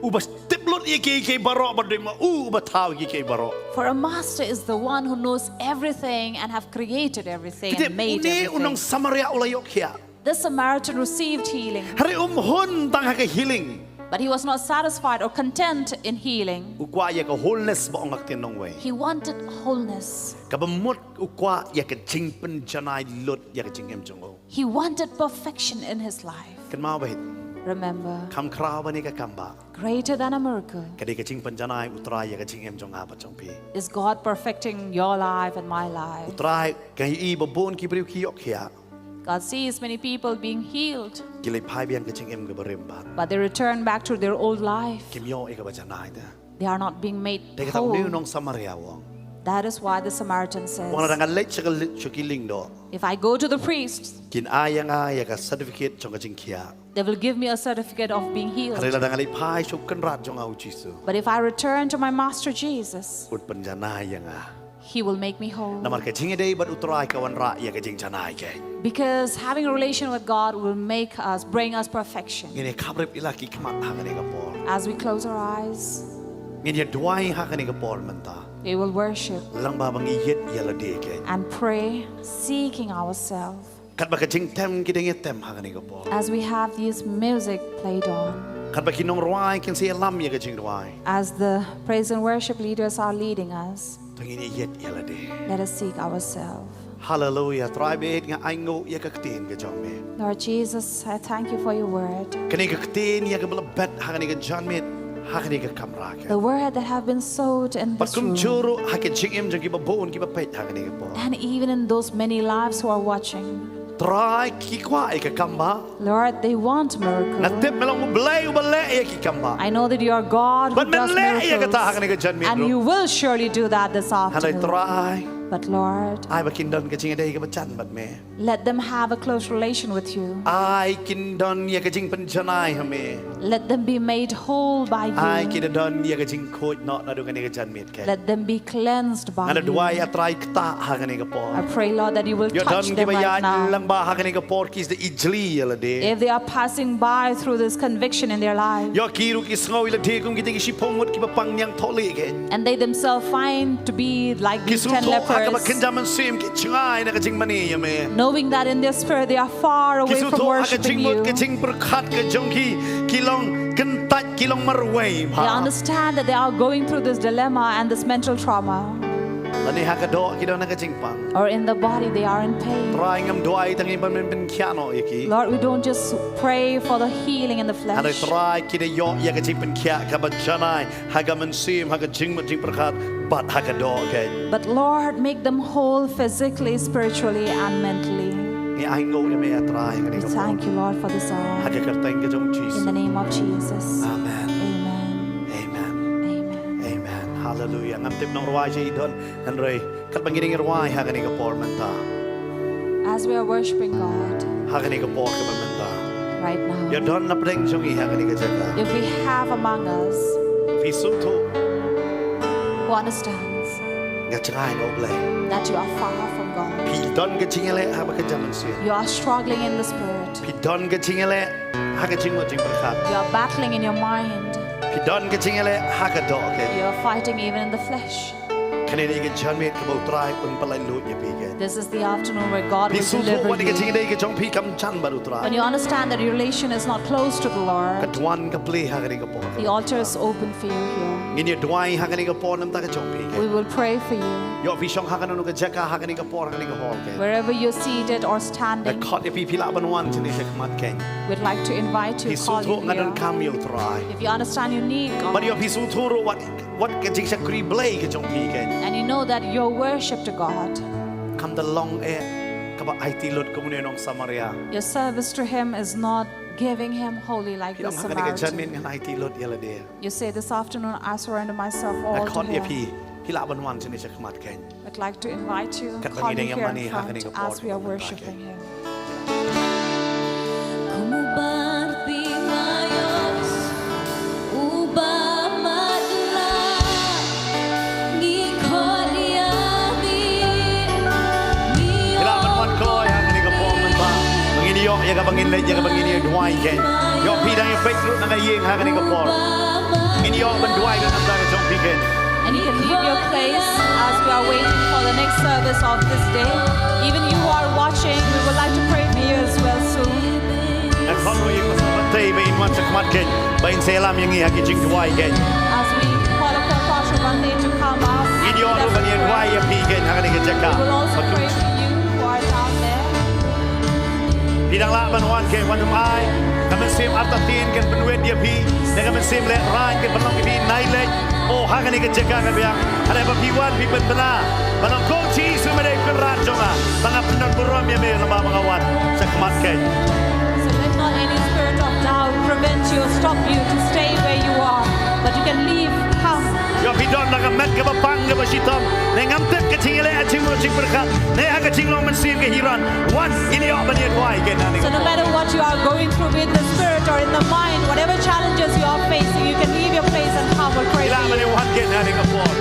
ubas tiplot iki barok berdema ubas tahu iki barok. for a master is the one who knows everything and have created everything Kita and made ini unang everything. Samaria ulayok kia. The Samaritan received healing, Hari hun tang ke healing. but he was not satisfied or content in healing. Ukwa ya ke wholeness ba ongak tinong way. He wanted wholeness. Kabamut ukwa ya ke jingpen janai lut ya ke jingem jongo. He wanted perfection in his life. Kan mau bahit. Remember, Kham Khraw bani ke Kambah. greater than a miracle Kadi ke jingpen janai utrai ya ke jingem jong apa jong pi. is God perfecting your life and my life. Utrai ke i babon ki briu ki yok kia. God sees many people being healed, Gilai pai biang ke jingem ke berembat. but they return back to their old life. Kim yo ika baca nai ta. They are not being made Dia kata ni whole. nong Samaria wong. That is why the Samaritan Wala says, nga late siya kiling do. if I go to the priests, Kin aya nga ya ka certificate jong ka jing kia. they will give me a certificate of being healed. Karela nga lay pai siya kan rat jong au Jisu. But if I return to my Master Jesus, Ut panjana ya nga. He will make me whole. Namar ka jing day but utray ka wan ra ya ka jing janay kay. Because having a relation with God will bring us perfection. Ngini kabrep ilaki kmat hangani ka por. As we close our eyes, Ngini duay hangani ka por manta. we will worship Lang babang iyet yala de kay. and pray, seeking ourselves. Kat ba ka jing tem kidang tem hangani ka por. As we have this music played on, Kat ba kinong ruay kin siya lam ya ka jing ruay. as the praise and worship leaders are leading us, Tangin iyet yala de. let us seek ourselves. Hallelujah. Try bet nga aingo ya ka ktin ka jong me. Lord Jesus, I thank you for your word. Kani ka ktin ya ka balabet hangani ka jan met hangani ka kamra ka. The word that have been sowed in this Pakum room. churu hakin jingim jang kiba bon kiba pet hangani ka po. And even in those many lives who are watching, Try ki kwa ka Kambah. Lord, they want Na miracles. tip melang ublay ubale ya ki Kambah. I know that you are God who But does men le ya ka ta hangani ka miracles. jan met. And you will surely do that this Hanay afternoon. try. But Lord, Ay bakindon ka jinga day ka ba jan bat me. let them have a close relation with you. Ay kindon ya ka jing panjanay hame. Let them be made whole by Ay you. kindon ya ka jing coach not na do ka ka jan met ka. Let them be cleansed by Ana you. duay atray kta hangani ka po. I pray, Lord, that you will Yo touch don them kiba right ya now. lang ba hangani ka por kis de ijli yala de. If they are passing by through this conviction in their life, Yo kiru kis ngaw ila de kung kiting isipongod kiba pangyang toli ke. and they themselves find to be like these 10 Kisuto haka ba lepers, kinjaman sim ki chingay na ka jing mani ya me. knowing that in their spirit they are far away from Kisuto haka worshiping jing mot ka you. jing berkat ka jong ki kilong kentat kilong marway They ha. understand that they are going through this dilemma and this mental trauma, Lani haka do kido na ka jing pang. or in the body they are in pain. Try ngam duay tangi ban ben kiano yaki. Lord, we don't just pray for the healing in the Ano flesh, try kida yo ya ka jing pen kia ka ba janay haka man sim haka jing mot jing berkat bat haka do ke. but Lord, make them whole physically, spiritually, and mentally. Ni aingo ya me atray ngani We ka. thank you, Lord, for this hour. Haka kerteng ka jong In Jesus. the name of Jesus. Amen. Amen. Amen. Amen. Amen. Hallelujah. Ngam tip nong ruway siya idon. Henry, kalbangiring ruway hagani ka por menta. As we are worshiping God Hagani ka por ka menta. right Yo now, don na preng jong i hagani ka jaka. if we have among us Fisuto who understands nga changay no blay. that you are far from God, Pi don ka chingale haba ka jaman siya. you are struggling in the spirit, Pi don ka chingale haga chingmo jing berkat. you are battling in your mind, Pi don ka chingale haga do ke. you are fighting even in the flesh. Kanini ka janmet ka mo try kun palay lut ya pi ke. This is the afternoon where God will Fisuto deliver wani ka you. chingale ka jong pi kam chan baru try. When you understand that your relation is not close to the Lord, Kaduan ka play hagani ka por. the altar is open for you here. Ngini duay hagani ka por nam ta ka jong pi ke. We will pray for you. Yo pisong hakan no ka jaka hakan ka por hakan ka hol ke. Wherever you're seated or Na standing, kot ya pipila banwan sini sa kamat keng. we'd like to invite you, call Pisutro you nga dan here. kam yo try. If you understand you need But yo God, pisutro what ka jing sa kri blay ka jong pi ke. and you know that your worship to God, Kam da long kaba IT lot ko muna nong Samaria. your service to Him is not giving Him wholly like the Pilam hakan ka janmin Samaritan. nga IT lot yala de. You say this afternoon, I surrender myself Na all to kot ya Him. pi pila banwan sini sa kamat keng. I'd like to invite you, Kat call you bangin yang here mani in hakan front ka por as we are ko worshiping Him. Pila banwan ko hakan ka por man ba. Mangini yo ya ka bangin le ya ka bangin yo duay ke. Yo pi dang yo fake root nga yeng hakan ka por. Ngini yo ban duay ka nam ta ka jong pi ke. And you can leave your place as we are waiting for the next service of this day. Even you who are watching, we would like to pray for you as well soon. At kon mo yung masamatay ba inwan sa kamat ken ba in selam yung iya kijing duway ken As we call upon Pastor Monday to come up, inyo ano ba niya duway ya pigen hakan ka jaka we will also pray for you who are down there. bidang laban wan ken wanum ai kamen sim atatin ken penwet dia pi ne kamen sim le ran ken penong pi nai le oh hakan ka jaka ka biang ada ba pi wan pi bena panong ko chi su me dei kerat jonga banga penon burom ya me lama mga wan sa kamat ken So let not any spirit of doubt prevent you or stop you to stay where you are, but you can leave, come, Yo pidon la gamet ke bapang ke basitom. Ne ngamtek ke cingile acing mo cing berkat. Ne aga cinglong mensir ke hiran. Wan ini ok baniat wai ke nani. So no matter what you are going through in the spirit or in the mind, whatever challenges you are facing, you can leave your place and come and pray. Ila for bani you. wan ke nani kapor.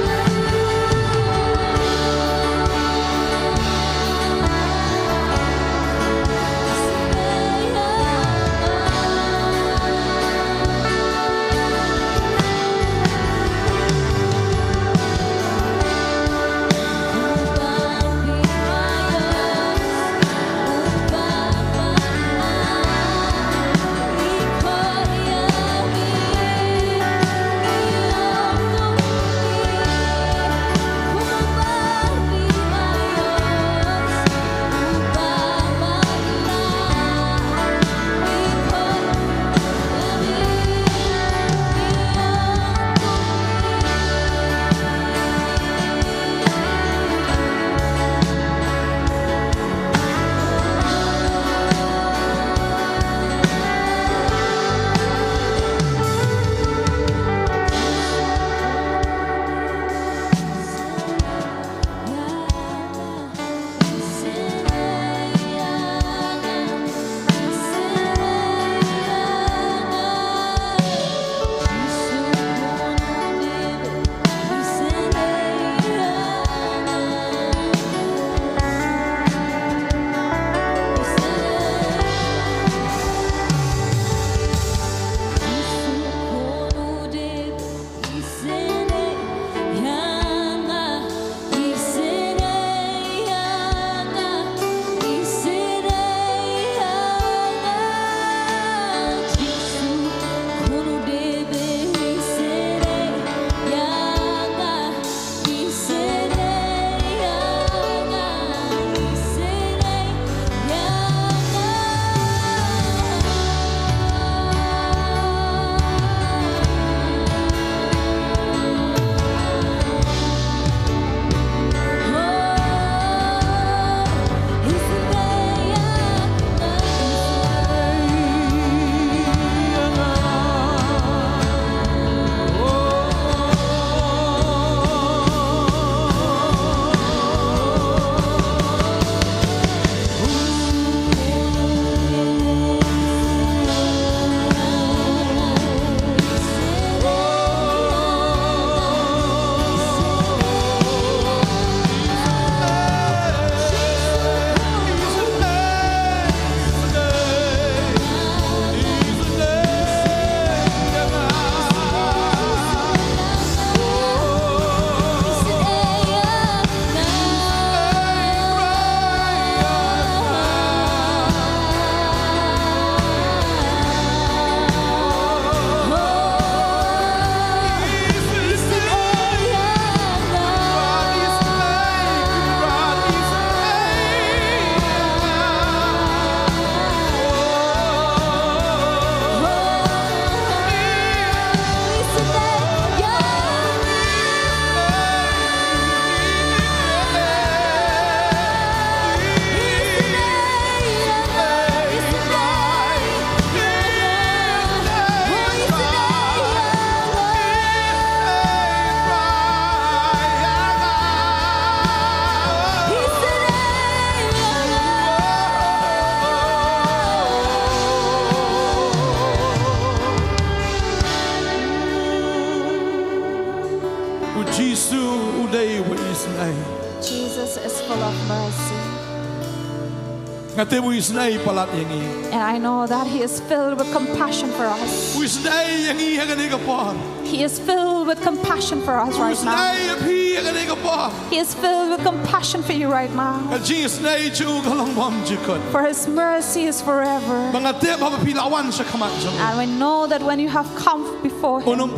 Jesus is full of mercy. And I know that He is filled with compassion for us. He is filled with compassion for us right now. He is filled with compassion for you right now. For His mercy is forever. And we know that when you have come before Him,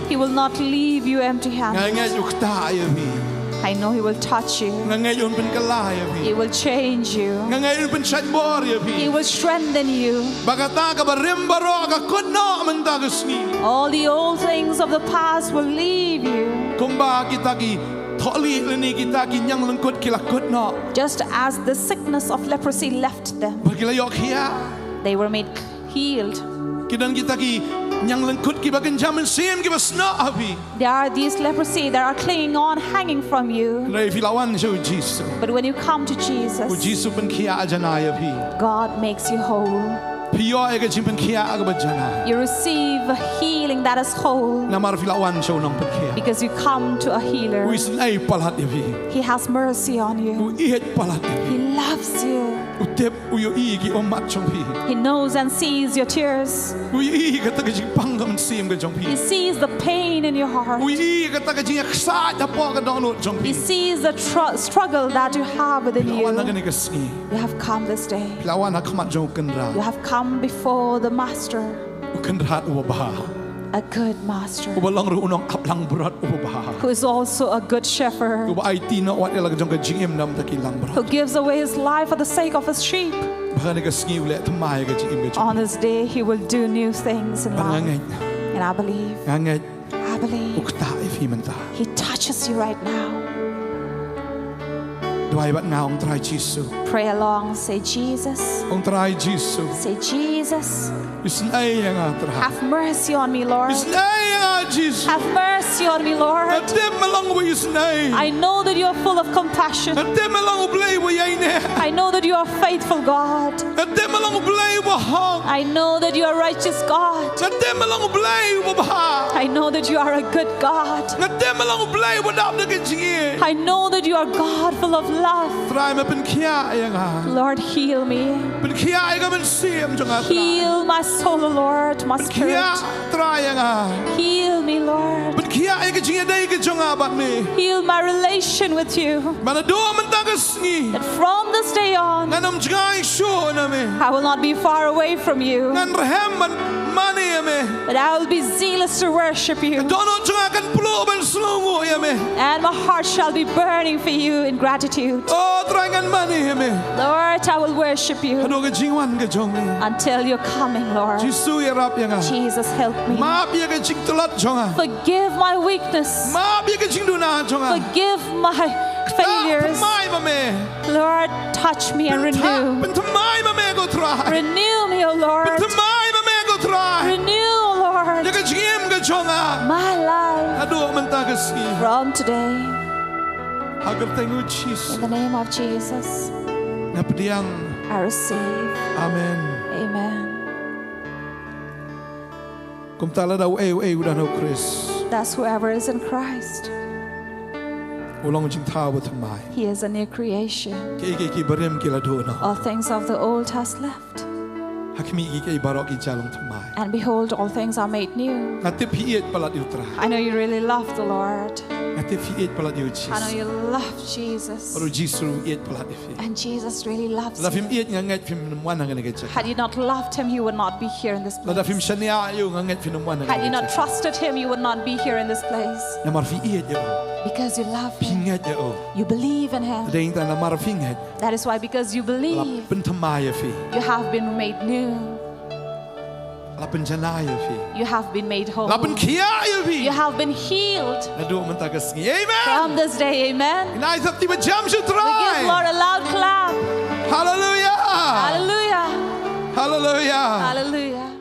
He will not leave you empty-handed. I know He will touch you. He will change you. He will strengthen you. All the old things of the past will leave you. Just as the sickness of leprosy left them, they were made healed. Yang lengkut ki bagan jaman sim ki basna api. There are these leprosy that are clinging on, hanging from you. Rai filawan jo Jesus. But when you come to Ku Jesus, Jesus pen kia ajana api. God makes you whole. Pio ega jimpen kia aga bajana. You receive a healing that is whole Namar filawan jo nang pen kia. because you come to a healer. Wis ai palat api. He has mercy on you. U ihet palat api. He loves you. Utep uyo i ki omat jong pi. He knows and sees your tears. Uyo i ka taga jing pangam sim ka jong pi. He sees the pain in your heart. Uyo i ka taga jing aksa apa ka donut jong He pi. sees the struggle that you have within Filawan na you. gani ka singi. You have come this day. Filawan na kamat jong You kenra. have come before the Master, Kenra ubaha. a good Master, Ubalang ru unong aplang berat ubaha. who is also a good shepherd, Uba ai tino wat elag jong ka jingim nam takilang berat. who gives away his life for the sake of his sheep. Baka ni ka singi ule tamay ka jingim ka On this day, he will do new things in life. Ngangay. And I believe, Ngangay. I believe Ukta if himanta. he touches you right now. Duai bat nga ong try Jesus. Pray along, say, Jesus, Ong try Jesus. say, Jesus, Bisin ay nga tra. have mercy on me, Lord. Bisin ay nga Jesus. Have mercy on me, Lord. Atem malang wa bisin ay. I know that you are full of compassion. Atem malang ublay wa yay ne. I know that you are faithful, God. Atem malang ublay wa hang. I know that you are righteous, God. Atem malang ublay wa baha. I know that you are a good God. Atem malang ublay wa dap na ka jingi. I know that you are God full of love. Try ma pen kia ay nga. Lord, heal me. Pen kia ay ka men siem jong atra. Heal my soul, Lord, my Kia spirit. try nga. Heal me, Lord. Pen kia ay ka jingi day ka jong abat me. Heal my relation with you. Mana do man tagas ni. That from this day on, Nganam jgai sho na me. I will not be far away from you, Ngan rehem man mani ya me. but I will be zealous to worship you. Dono janga kan pulo ban slungu ya me. And my heart shall be burning for you in gratitude. Oh trangan mani ya me. Lord, I will worship you Ano ka jingwan ka jong me. until you're coming, Lord. Jisu ya rap ya nga. Jesus, help me. Maap ya ka jing tulat jonga. Forgive my weakness. Maap ya ka jing duna jonga. Forgive my failures. Tamay ma me. Lord, touch me and renew. Tamay ma me go try. Renew me, O Lord. Tamay ma me go try. Renew, O Ya Lord, ka jingim ka jonga. my life Ado man tagas ni. from today. Agar tengu Jesus. In the name of Jesus, Napdiang. I receive. Amen. Amen. Kung tala daw udah no Chris. That's whoever is in Christ. Ulang jing tawa tamay. He is a new creation. Ki barim kila do na. All things of the old has left. Hakmi ki barok ki jalong tamay. And behold, all things are made new. Natip hiit palat yutra. I know you really love the Lord. Natip hiit palat yu Jesus. I know you love Jesus. Oro Jesus iit palat ifi. And Jesus really loves La fim you. iit nga ngat fim numwan nga ngat. Had you not loved him, you would not be here in this La da fim place. shania yu nga ngat fim numwan nga. Had you not trusted him, you would not be here in this place. Na mar fi iit yo. Because you love him. Pingat yo. You believe in him. Daing ta na mar fingat. That is why, because you La believe, pentamay fi. you have been made new. La penjanay fi. You have been made whole. La pen kia fi. You have been healed. Na do man tagas ni. Amen. From this day, amen. Inay sa tiba jam siya We give try. Lord a loud clap. Hallelujah. Hallelujah. Hallelujah. Hallelujah.